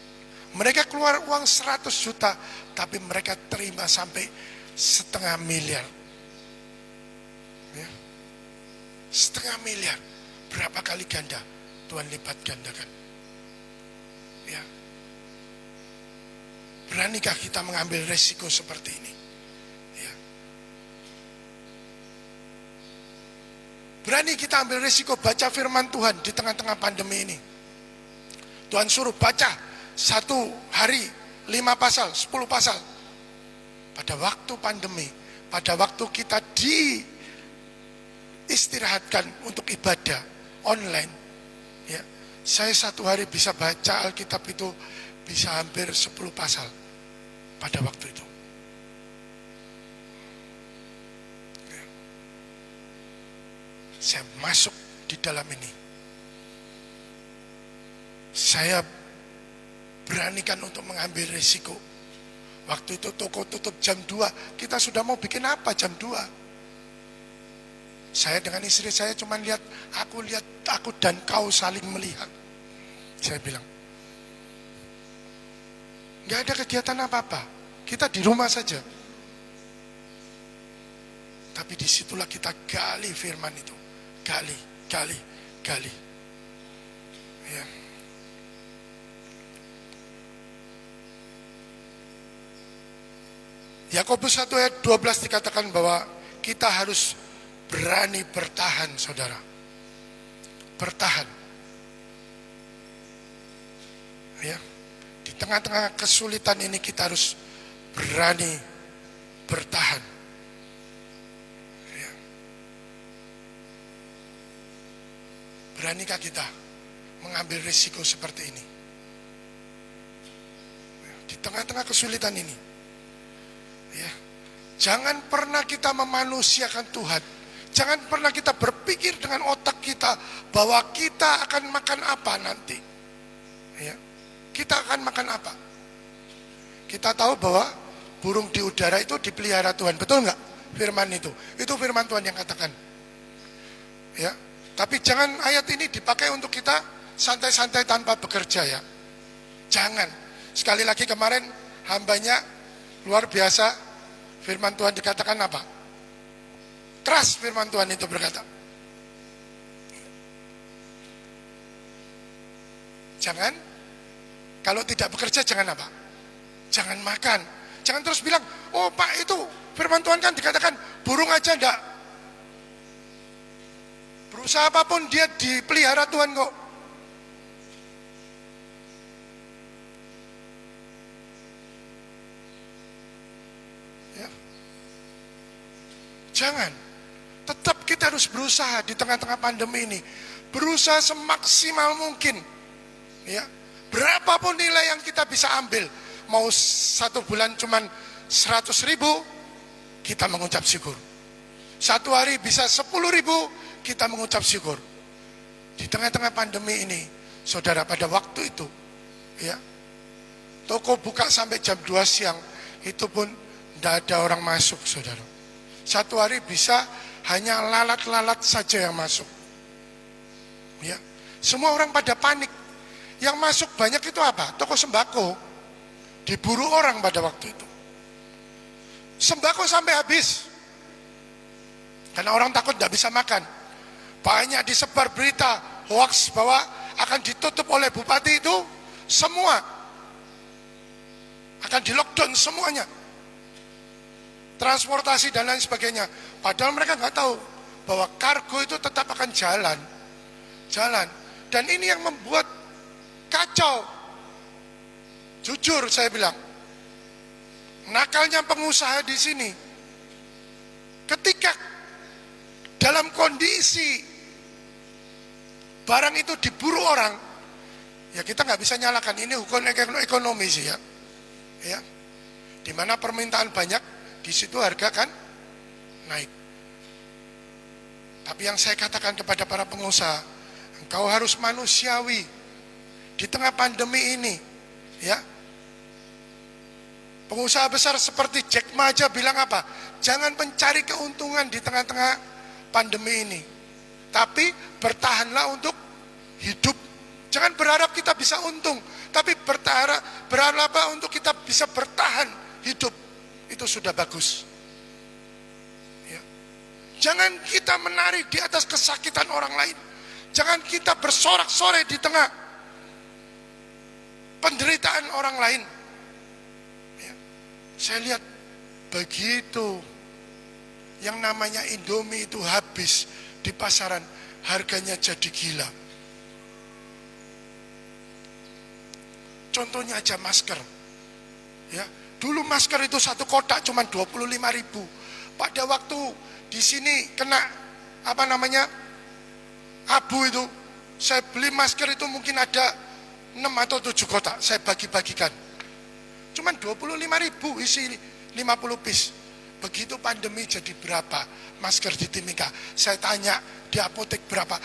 Mereka keluar uang 100 juta, tapi mereka terima sampai 500 miliar. Ya. 500 miliar. Berapa kali ganda Tuhan lipat gandakan. Ya. Beranikah kita mengambil resiko seperti ini? Ya. Berani kita ambil resiko baca firman Tuhan di tengah-tengah pandemi ini. Tuhan suruh baca satu hari 5 pasal, 10 pasal. Pada waktu pandemi, pada waktu kita diistirahatkan untuk ibadah online, ya, saya satu hari bisa baca Alkitab itu bisa hampir 10 pasal pada waktu itu. Ya. Saya masuk di dalam ini. Saya beranikan untuk mengambil risiko. Waktu itu toko tutup jam 2, kita sudah mau bikin apa jam 2? Saya dengan istri saya cuma lihat aku dan kau saling melihat. Saya bilang, nggak ada kegiatan apa-apa, kita di rumah saja. Tapi disitulah kita gali firman itu, gali. Ya. Yakobus 1 ayat 12 dikatakan bahwa kita harus berani bertahan, saudara. Bertahan. Ya. Di tengah-tengah kesulitan ini kita harus berani bertahan. Ya. Beranikah kita mengambil risiko seperti ini? Ya. Di tengah-tengah kesulitan ini. Ya. Jangan pernah kita memanusiakan Tuhan. Jangan pernah kita berpikir dengan otak kita bahwa kita akan makan apa nanti. Ya. Kita akan makan apa? Kita tahu bahwa burung di udara itu dipelihara Tuhan. Betul nggak? Firman itu. Itu firman Tuhan yang katakan. Ya. Tapi jangan ayat ini dipakai untuk kita santai-santai tanpa bekerja, ya. Jangan. Sekali lagi kemarin hambanya luar biasa. Firman Tuhan dikatakan apa? Keras firman Tuhan itu berkata. Jangan, kalau tidak bekerja jangan apa? Jangan makan. Jangan terus bilang, oh Pak itu firman Tuhan kan dikatakan burung aja enggak. Berusaha apapun dia dipelihara Tuhan kok. Jangan. kita harus berusaha di tengah-tengah pandemi ini, berusaha semaksimal mungkin. Ya, berapapun nilai yang kita bisa ambil, mau 1 bulan cuman 100.000, kita mengucap syukur. 1 hari bisa 10.000, kita mengucap syukur. Di tengah-tengah pandemi ini, saudara, pada waktu itu, ya, toko buka sampai jam 2 siang, itu pun tidak ada orang masuk, saudara. 1 hari bisa hanya lalat-lalat saja yang masuk. Ya, semua orang pada panik. Yang masuk banyak itu apa? Toko sembako. Diburu orang pada waktu itu. Sembako sampai habis. Karena orang takut tidak bisa makan. Banyak disebar berita hoax bahwa akan ditutup oleh bupati itu, semua akan di lockdown semuanya, transportasi dan lain sebagainya. Padahal mereka nggak tahu bahwa kargo itu tetap akan jalan. Dan ini yang membuat kacau. Jujur saya bilang, nakalnya pengusaha di sini, ketika dalam kondisi barang itu diburu orang, ya kita nggak bisa nyalakan. Ini hukum ekonomi sih ya. Ya, di mana permintaan banyak, di situ harga kan naik. Tapi yang saya katakan kepada para pengusaha, engkau harus manusiawi di tengah pandemi ini, ya. Pengusaha besar seperti Jack Ma aja bilang apa? Jangan mencari keuntungan di tengah-tengah pandemi ini, tapi bertahanlah untuk hidup. Jangan berharap kita bisa untung, tapi berharaplah untuk kita bisa bertahan hidup. Itu sudah bagus. Ya. Jangan kita menari di atas kesakitan orang lain. Jangan kita bersorak-sorai di tengah penderitaan orang lain. Ya. Saya lihat begitu yang namanya Indomie itu habis di pasaran, harganya jadi gila. Contohnya aja masker. Ya, dulu masker itu 1 kotak cuma 25.000. Pada waktu di sini kena abu itu, saya beli masker itu mungkin ada 6 atau 7 kotak, saya bagi-bagikan. Cuma 25.000 isi 50 piece. Begitu pandemi jadi berapa masker di Timika? Saya tanya di apotek berapa?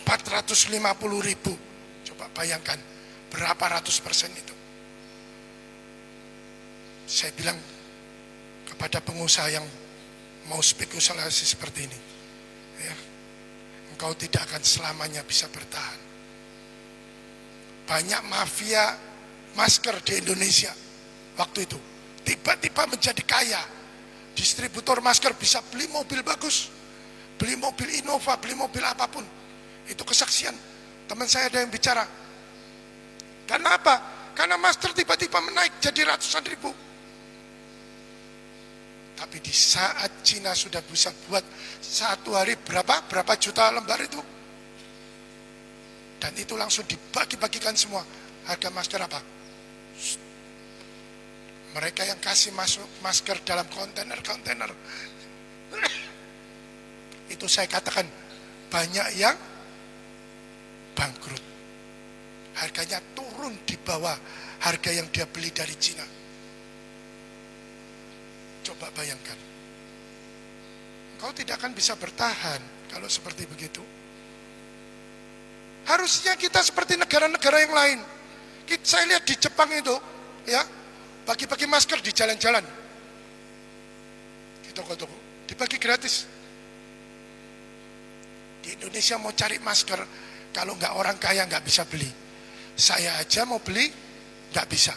450.000. Coba bayangkan berapa ratus persen itu. Saya bilang kepada pengusaha yang mau spekulasi seperti ini, ya, engkau tidak akan selamanya bisa bertahan. Banyak mafia masker di Indonesia waktu itu tiba-tiba menjadi kaya. Distributor masker bisa beli mobil bagus, beli mobil Innova, beli mobil apapun. Itu kesaksian teman saya ada yang bicara. Karena apa? Karena masker tiba-tiba menaik jadi ratusan ribu. Tapi di saat Cina sudah bisa buat 1 hari berapa juta lembar itu, dan itu langsung dibagi-bagikan semua. Harga masker apa? Mereka yang kasih masuk masker dalam kontainer, itu saya katakan banyak yang bangkrut. Harganya turun di bawah harga yang dia beli dari Cina. Coba bayangkan. Kau tidak akan bisa bertahan kalau seperti begitu. Harusnya kita seperti negara-negara yang lain. Saya lihat di Jepang itu, ya, bagi-bagi masker di jalan-jalan. Di toko-toko, dibagi gratis. Di Indonesia mau cari masker, kalau nggak orang kaya nggak bisa beli. Saya aja mau beli, nggak bisa.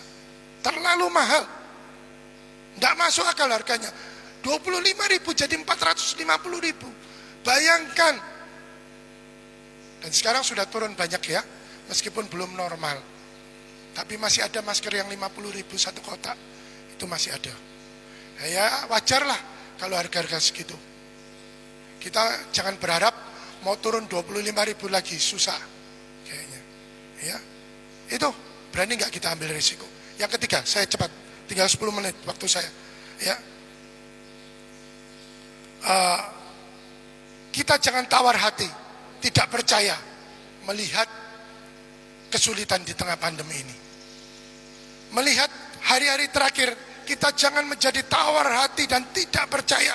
Terlalu mahal. Nggak masuk akal harganya. 25.000 jadi 450.000. Bayangkan. Dan sekarang sudah turun banyak ya, meskipun belum normal. Tapi masih ada masker yang 50.000 1 kotak. Itu masih ada. Ya wajarlah kalau harga-harga segitu. Kita jangan berharap mau turun 25.000 lagi, susah kayaknya. Ya, itu berani nggak kita ambil risiko. Yang ketiga, saya cepat, tinggal 10 menit waktu saya. Ya, Kita jangan tawar hati, tidak percaya melihat kesulitan di tengah pandemi ini. Melihat hari-hari terakhir, kita jangan menjadi tawar hati dan tidak percaya.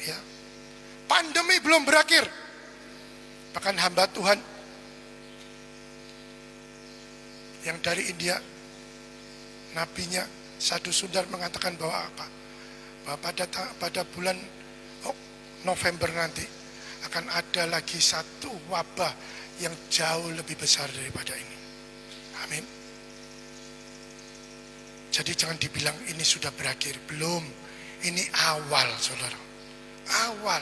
Ya. Pandemi belum berakhir. Bahkan hamba Tuhan yang dari India, nabinya Sadhu Sundar mengatakan bahwa apa? Bahwa pada bulan November nanti akan ada lagi satu wabah yang jauh lebih besar daripada ini. Amin. Jadi jangan dibilang ini sudah berakhir. Belum. Ini awal, saudara. Awal.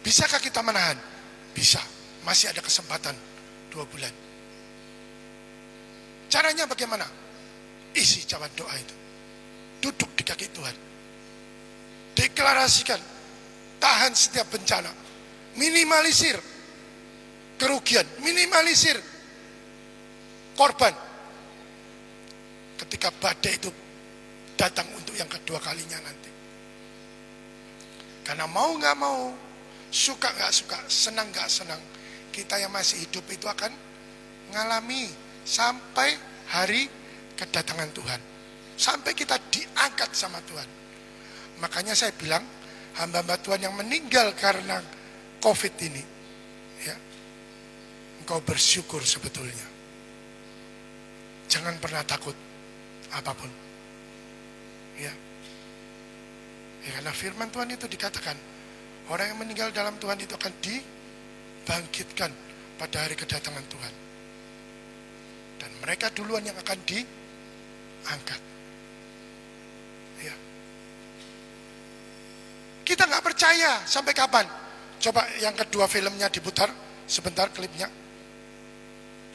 Bisakah kita menahan? Bisa. Masih ada kesempatan 2 bulan. Caranya bagaimana? Isi cawan doa itu. Duduk di kaki Tuhan. Deklarasikan. Tahan setiap bencana. Minimalisir kerugian. Minimalisir korban. Ketika badai itu datang untuk yang kedua kalinya nanti. Karena mau gak mau, suka gak suka, senang gak senang, kita yang masih hidup itu akan mengalami sampai hari kedatangan Tuhan. Sampai kita diangkat sama Tuhan. Makanya saya bilang, hamba-hamba Tuhan yang meninggal karena COVID ini, ya, engkau bersyukur sebetulnya. Jangan pernah takut apapun. Ya. Ya, karena firman Tuhan itu dikatakan, orang yang meninggal dalam Tuhan itu akan dibangkitkan pada hari kedatangan Tuhan. Dan mereka duluan yang akan diangkat. Ya. Kita nggak percaya sampai kapan? Coba yang kedua filmnya diputar sebentar klipnya.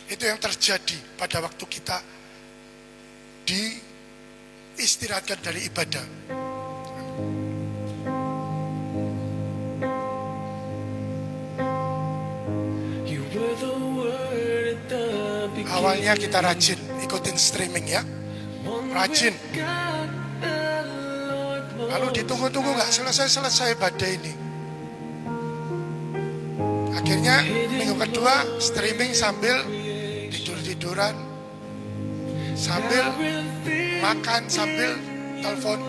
Itu yang terjadi pada waktu kita diistirahatkan dari ibadah. Awalnya kita rajin ikutin streaming ya, rajin. Lalu ditunggu-tunggu nggak selesai badai ini. Akhirnya minggu kedua streaming sambil tidur-tiduran, sambil makan, sambil telepon.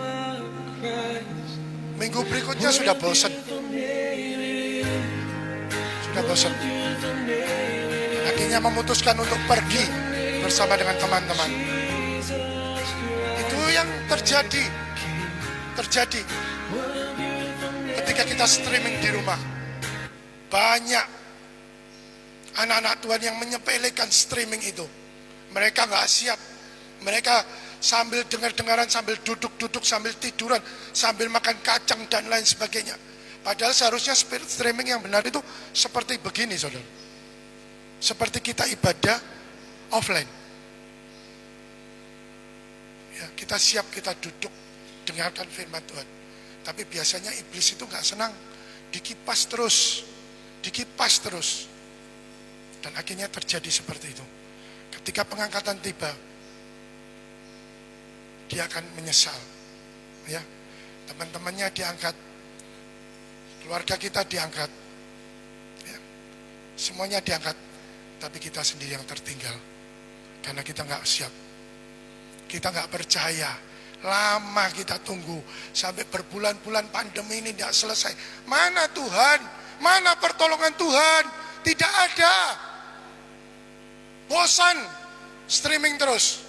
Minggu berikutnya sudah bosan. Akhirnya memutuskan untuk pergi bersama dengan teman-teman. Itu yang terjadi ketika kita streaming di rumah. Banyak anak-anak Tuhan yang menyepelekan streaming itu. Mereka gak siap. Mereka sambil dengar-dengaran, sambil duduk-duduk, sambil tiduran, sambil makan kacang dan lain sebagainya. Padahal seharusnya streaming yang benar itu seperti begini, saudara. Seperti kita ibadah offline. Ya, kita siap, kita duduk, dengarkan firman Tuhan. Tapi biasanya iblis itu gak senang. Dikipas terus. Dan akhirnya terjadi seperti itu. Ketika pengangkatan tiba, dia akan menyesal. Ya, teman-temannya diangkat, keluarga kita diangkat, ya, semuanya diangkat, tapi kita sendiri yang tertinggal. Karena kita nggak siap, kita nggak percaya. Lama kita tunggu sampai berbulan-bulan pandemi ini tidak selesai. Mana Tuhan? Mana pertolongan Tuhan? Tidak ada. Bosan streaming terus.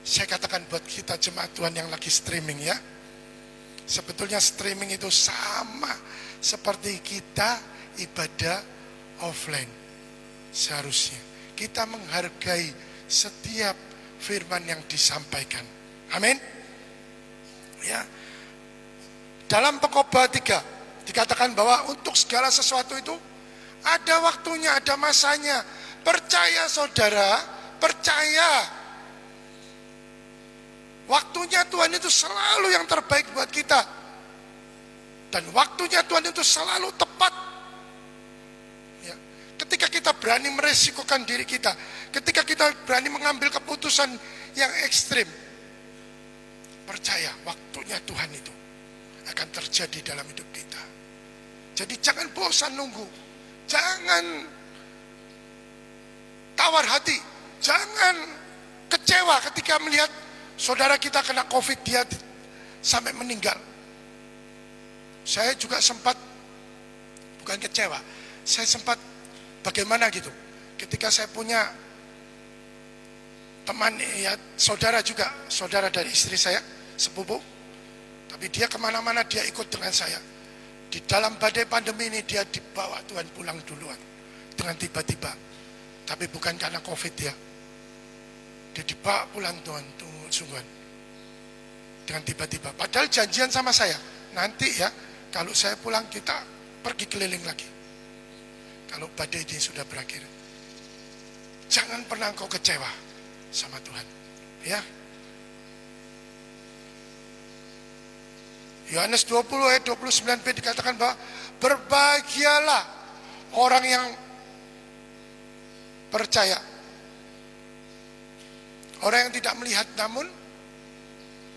Saya katakan buat kita jemaat Tuhan yang lagi streaming ya. Sebetulnya streaming itu sama seperti kita ibadah offline. Seharusnya kita menghargai setiap firman yang disampaikan. Amin. Ya. Dalam Pengkhotbah 3 dikatakan bahwa untuk segala sesuatu itu ada waktunya, ada masanya. Percaya saudara, percaya. Waktunya Tuhan itu selalu yang terbaik buat kita. Dan waktunya Tuhan itu selalu tepat. Ya. Ketika kita berani meresikokan diri kita, ketika kita berani mengambil keputusan yang ekstrim, percaya waktunya Tuhan itu akan terjadi dalam hidup kita. Jadi jangan bosan nunggu, jangan tawar hati, jangan kecewa ketika melihat saudara kita kena COVID, dia sampai meninggal. Saya juga sempat, bukan kecewa, saya sempat bagaimana gitu. Ketika saya punya teman, ya saudara juga, saudara dari istri saya, sepupu, tapi dia kemana-mana dia ikut dengan saya. Di dalam badai pandemi ini dia dibawa Tuhan pulang duluan dengan tiba-tiba. Tapi bukan karena COVID ya. Dia dibawa pulang Tuhan, sungguhan. Dengan tiba-tiba. Padahal janjian sama saya. Nanti ya, kalau saya pulang kita pergi keliling lagi. Kalau badai ini sudah berakhir. Jangan pernah engkau kecewa sama Tuhan. Ya. Yohanes 20 ayat 29b dikatakan bahwa berbahagialah orang yang percaya. Orang yang tidak melihat namun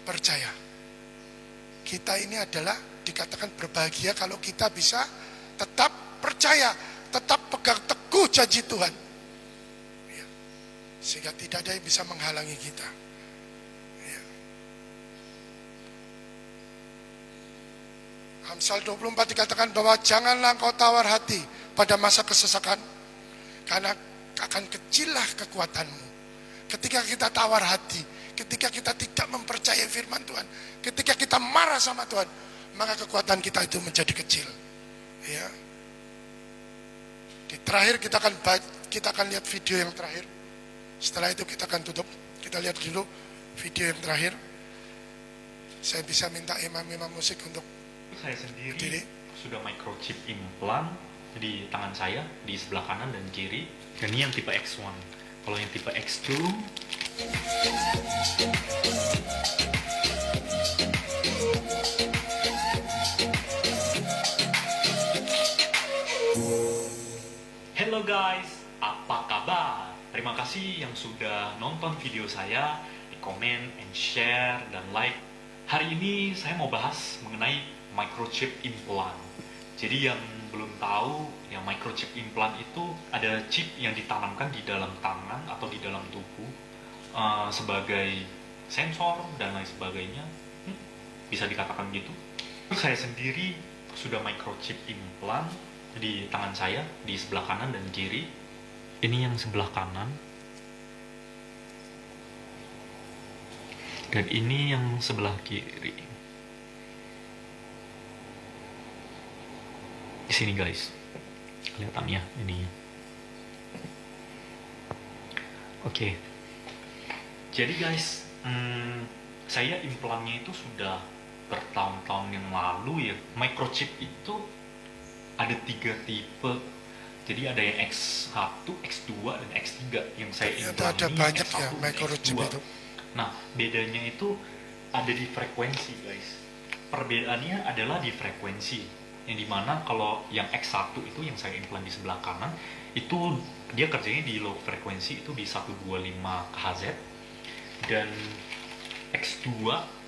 percaya. Kita ini adalah dikatakan berbahagia kalau kita bisa tetap percaya, tetap pegang teguh janji Tuhan. Ya. Sehingga tidak ada yang bisa menghalangi kita. Ya. Amsal 24 dikatakan bahwa janganlah engkau tawar hati pada masa kesesakan, karena akan kecillah kekuatanmu. Ketika kita tawar hati, ketika kita tidak mempercayai firman Tuhan, ketika kita marah sama Tuhan, maka kekuatan kita itu menjadi kecil. Ya. Di terakhir kita akan lihat video yang terakhir. Setelah itu kita akan tutup. Kita lihat dulu video yang terakhir. Saya bisa minta imam-imam musik untuk saya sendiri berdiri. Sudah microchip implant di tangan saya, di sebelah kanan dan kiri. Dan ini yang tipe X1. Kalau yang tipe X2, hello guys, apa kabar? Terima kasih yang sudah nonton video saya, di komen, and share, dan like. Hari ini saya mau bahas mengenai microchip implant. Jadi yang belum tahu, yang microchip implant itu ada chip yang ditanamkan di dalam tangan atau di dalam tubuh sebagai sensor dan lain sebagainya. Bisa dikatakan gitu. Saya sendiri sudah microchip implant di tangan saya, di sebelah kanan dan kiri. Ini yang sebelah kanan. Dan ini yang sebelah kiri. Di sini guys, kelihatan ya ini. Oke. Jadi guys, saya implantnya itu sudah bertahun-tahun yang lalu ya. Microchip itu ada 3 tipe. Jadi ada yang X1, X2, dan X3 yang saya implant. Ada ini banyak X1, ya microchip X2. itu. Nah, bedanya itu ada di frekuensi guys. Perbedaannya adalah di frekuensi. Yang dimana kalau yang X1 itu yang saya implant di sebelah kanan, itu dia kerjanya di low frekuensi, itu di 125 Hz. Dan X2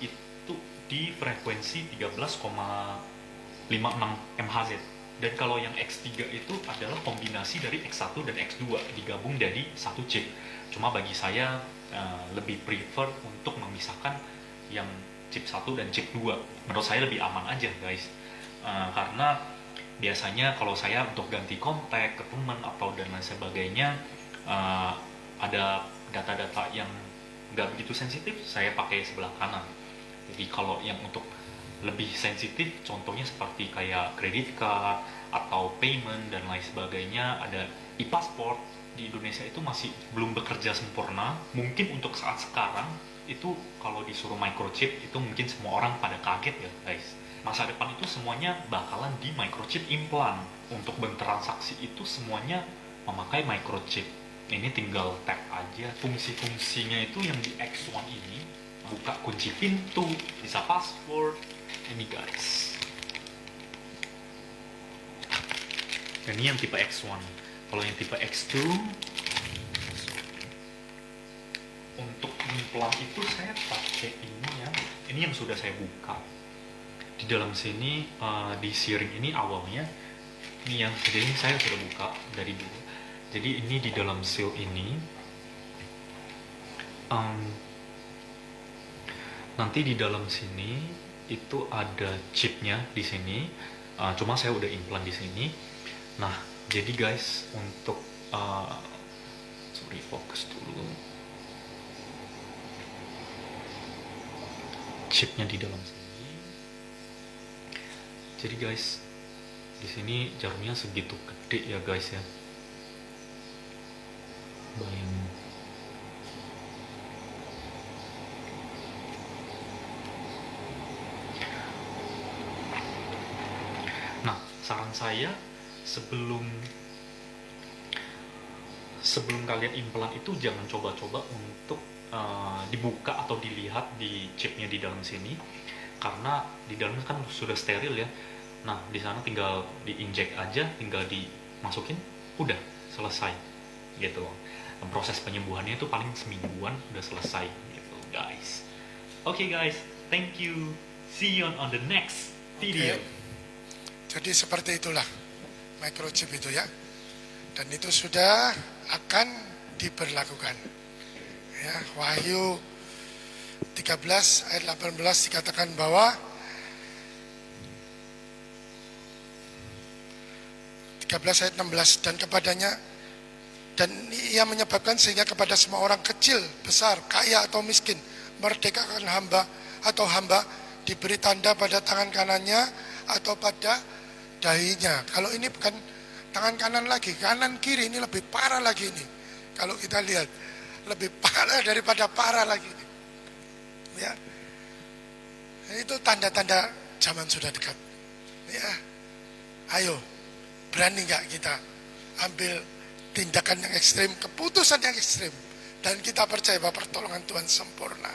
itu di frekuensi 13,56 MHz. Dan kalau yang X3 itu adalah kombinasi dari X1 dan X2 digabung dari satu chip. Cuma bagi saya lebih prefer untuk memisahkan yang chip 1 dan chip 2. Menurut saya lebih aman aja guys. Karena biasanya kalau saya untuk ganti kontak ke teman atau dan lain sebagainya, ada data-data yang nggak begitu sensitif, saya pakai sebelah kanan. Jadi kalau yang untuk lebih sensitif, contohnya seperti kayak credit card atau payment dan lain sebagainya, ada e-passport di Indonesia itu masih belum bekerja sempurna. Mungkin untuk saat sekarang itu kalau disuruh microchip itu mungkin semua orang pada kaget ya guys. Masa depan itu semuanya bakalan di microchip implant. Untuk bertransaksi itu semuanya memakai microchip. Ini tinggal tap aja. Fungsi-fungsinya itu yang di X1 ini, buka kunci pintu, bisa password. Ini guys. Dan ini yang tipe X1. Kalau yang tipe X2, untuk implant itu saya pakai ini ya. Ini yang sudah saya buka. di dalam sini di sharing ini awalnya ini yang jadi ini saya sudah buka dari dulu. Jadi ini di dalam seal ini nanti di dalam sini itu ada chipnya di sini. Cuma saya udah implant di sini. Nah, jadi guys untuk sorry, fokus dulu. Chipnya di dalam sini. Jadi guys, di sini jarumnya segitu gede ya guys ya. Bayangin. Nah, saran saya sebelum kalian implant itu jangan coba-coba untuk dibuka atau dilihat di chipnya di dalam sini, karena di dalamnya kan sudah steril ya. Nah, di sana tinggal diinjek aja, tinggal dimasukin, udah selesai gitu. Dan proses penyembuhannya itu paling semingguan udah selesai gitu guys. Oke guys, thank you. See you on the next video. Jadi seperti itulah microchip itu ya. Dan itu sudah akan diberlakukan. Ya, Wahyu 13 ayat 18 dikatakan bahwa 13 ayat 16 dan kepadanya dan ia menyebabkan sehingga kepada semua orang kecil, besar, kaya atau miskin, merdekakan hamba atau hamba diberi tanda pada tangan kanannya atau pada dahinya. Kalau ini bukan tangan kanan lagi, kanan kiri ini lebih parah lagi ini. Kalau kita lihat lebih parah daripada parah lagi ini. Ya. Itu tanda-tanda zaman sudah dekat. Ya. Ayo, berani nggak kita ambil tindakan yang ekstrim, keputusan yang ekstrim, dan kita percaya bahwa pertolongan Tuhan sempurna.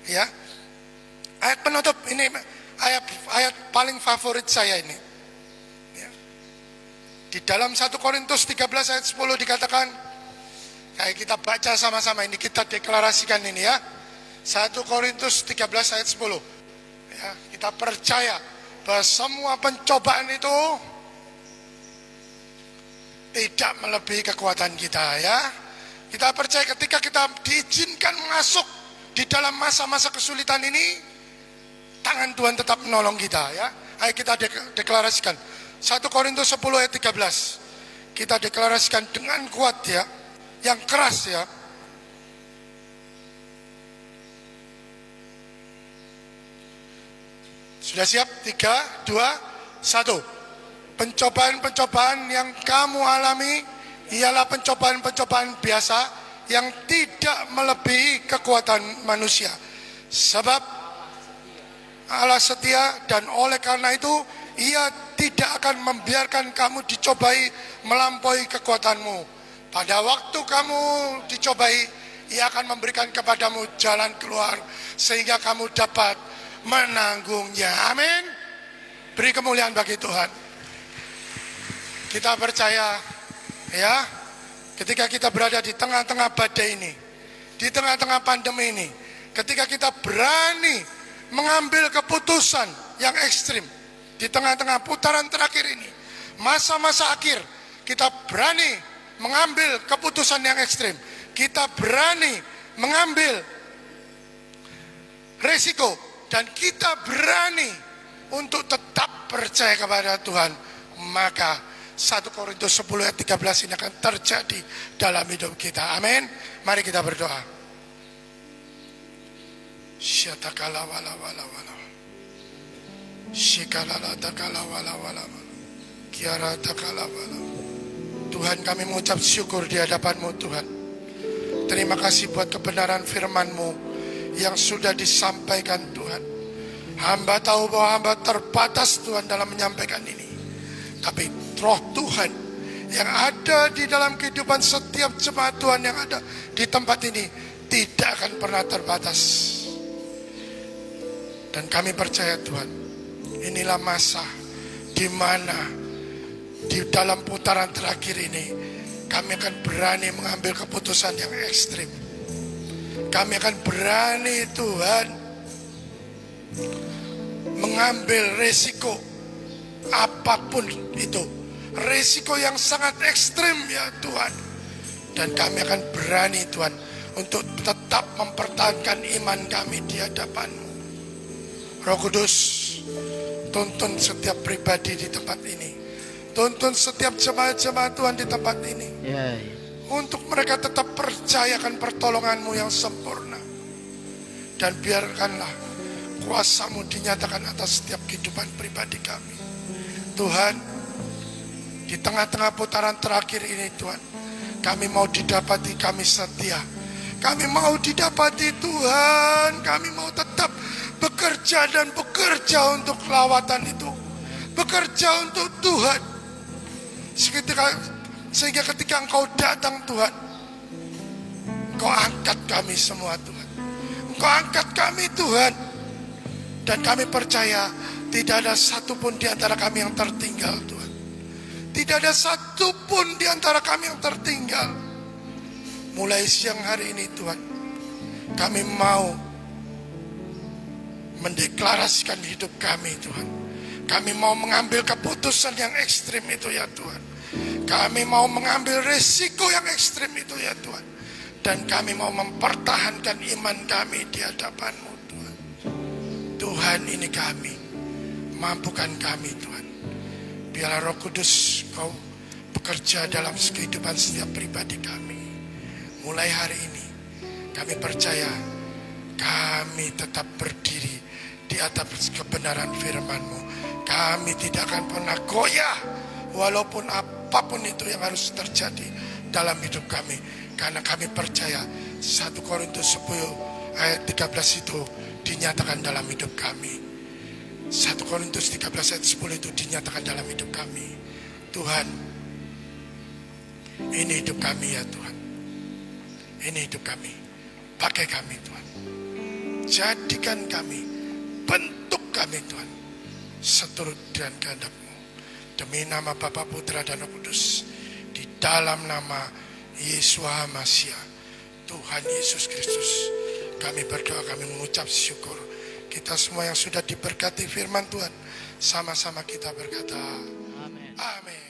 Ya. Ayat penutup ini ayat paling favorit saya ini. Ya. Di dalam 1 Korintus 13 ayat 10 dikatakan, kayak kita baca sama-sama ini, kita deklarasikan ini ya. 1 Korintus 13 ayat 10. Ya, kita percaya bahwa semua pencobaan itu tidak melebihi kekuatan kita ya. Kita percaya ketika kita diizinkan masuk di dalam masa-masa kesulitan ini, tangan Tuhan tetap menolong kita ya. Ayo kita deklarasikan 1 Korintus 10 ayat 13. Kita deklarasikan dengan kuat ya, yang keras ya. Sudah siap? 3, 2, 1. Pencobaan-pencobaan yang kamu alami ialah pencobaan-pencobaan biasa yang tidak melebihi kekuatan manusia. Sebab Allah setia, dan oleh karena itu Ia tidak akan membiarkan kamu dicobai melampaui kekuatanmu. Pada waktu kamu dicobai, Ia akan memberikan kepadamu jalan keluar sehingga kamu dapat menanggungnya. Amin. Beri kemuliaan bagi Tuhan. Kita percaya ya, ketika kita berada di tengah-tengah badai ini, di tengah-tengah pandemi ini, ketika kita berani mengambil keputusan yang ekstrim di tengah-tengah putaran terakhir ini, masa-masa akhir, kita berani mengambil keputusan yang ekstrim. Kita berani mengambil resiko, dan kita berani untuk tetap percaya kepada Tuhan. Maka 1 Korintus 10 ayat 13 ini akan terjadi dalam hidup kita. Amin. Mari kita berdoa. Syatakala wala wala wala. Shikalala takala wala wala. Kiara takala wala. Tuhan, kami mengucap syukur di hadapan-Mu Tuhan. Terima kasih buat kebenaran firman-Mu yang sudah disampaikan Tuhan. Hamba tahu bahwa hamba terbatas Tuhan dalam menyampaikan ini. Tapi roh Tuhan yang ada di dalam kehidupan setiap jemaat Tuhan yang ada di tempat ini tidak akan pernah terbatas. Dan kami percaya Tuhan, inilah masa di mana di dalam putaran terakhir ini kami akan berani mengambil keputusan yang ekstrim. Kami akan berani Tuhan mengambil resiko apapun itu, resiko yang sangat ekstrim ya Tuhan. Dan kami akan berani Tuhan untuk tetap mempertahankan iman kami di hadapan-Mu. Roh Kudus, tuntun setiap pribadi di tempat ini, tuntun setiap jemaat-jemaat Tuhan di tempat ini, untuk mereka tetap percayakan pertolongan-Mu yang sempurna. Dan biarkanlah kuasa-Mu dinyatakan atas setiap kehidupan pribadi kami. Tuhan, di tengah-tengah putaran terakhir ini Tuhan, kami mau didapati kami setia. Kami mau didapati Tuhan, kami mau tetap bekerja dan bekerja untuk lawatan itu, bekerja untuk Tuhan. Sehingga ketika Engkau datang Tuhan, Engkau angkat kami semua Tuhan. Engkau angkat kami Tuhan. Dan kami percaya tidak ada satupun di antara kami yang tertinggal Tuhan. Tidak ada satupun di antara kami yang tertinggal. Mulai siang hari ini Tuhan, kami mau mendeklarasikan hidup kami Tuhan. Kami mau mengambil keputusan yang ekstrim itu ya Tuhan. Kami mau mengambil resiko yang ekstrim itu ya Tuhan. Dan kami mau mempertahankan iman kami di hadapan-Mu Tuhan. Tuhan, ini kami, mampukan kami Tuhan. Biarlah Roh Kudus Kau bekerja dalam kehidupan setiap pribadi kami. Mulai hari ini kami percaya kami tetap berdiri di atas kebenaran firman-Mu. Kami tidak akan pernah goyah walaupun apapun itu yang harus terjadi dalam hidup kami. Karena kami percaya 1 Korintus 10 ayat 13 itu dinyatakan dalam hidup kami. 1 Korintus 13 ayat 10 itu dinyatakan dalam hidup kami. Tuhan, ini hidup kami ya Tuhan. Ini hidup kami. Pakai kami Tuhan. Jadikan kami, bentuk kami Tuhan, seturut dengan kehendak-Mu. Demi nama Bapa, Putra dan Roh Kudus, di dalam nama Yesus Masiah, Tuhan Yesus Kristus, kami berdoa, kami mengucap syukur. Kita semua yang sudah diberkati firman Tuhan, sama-sama kita berkata, amin.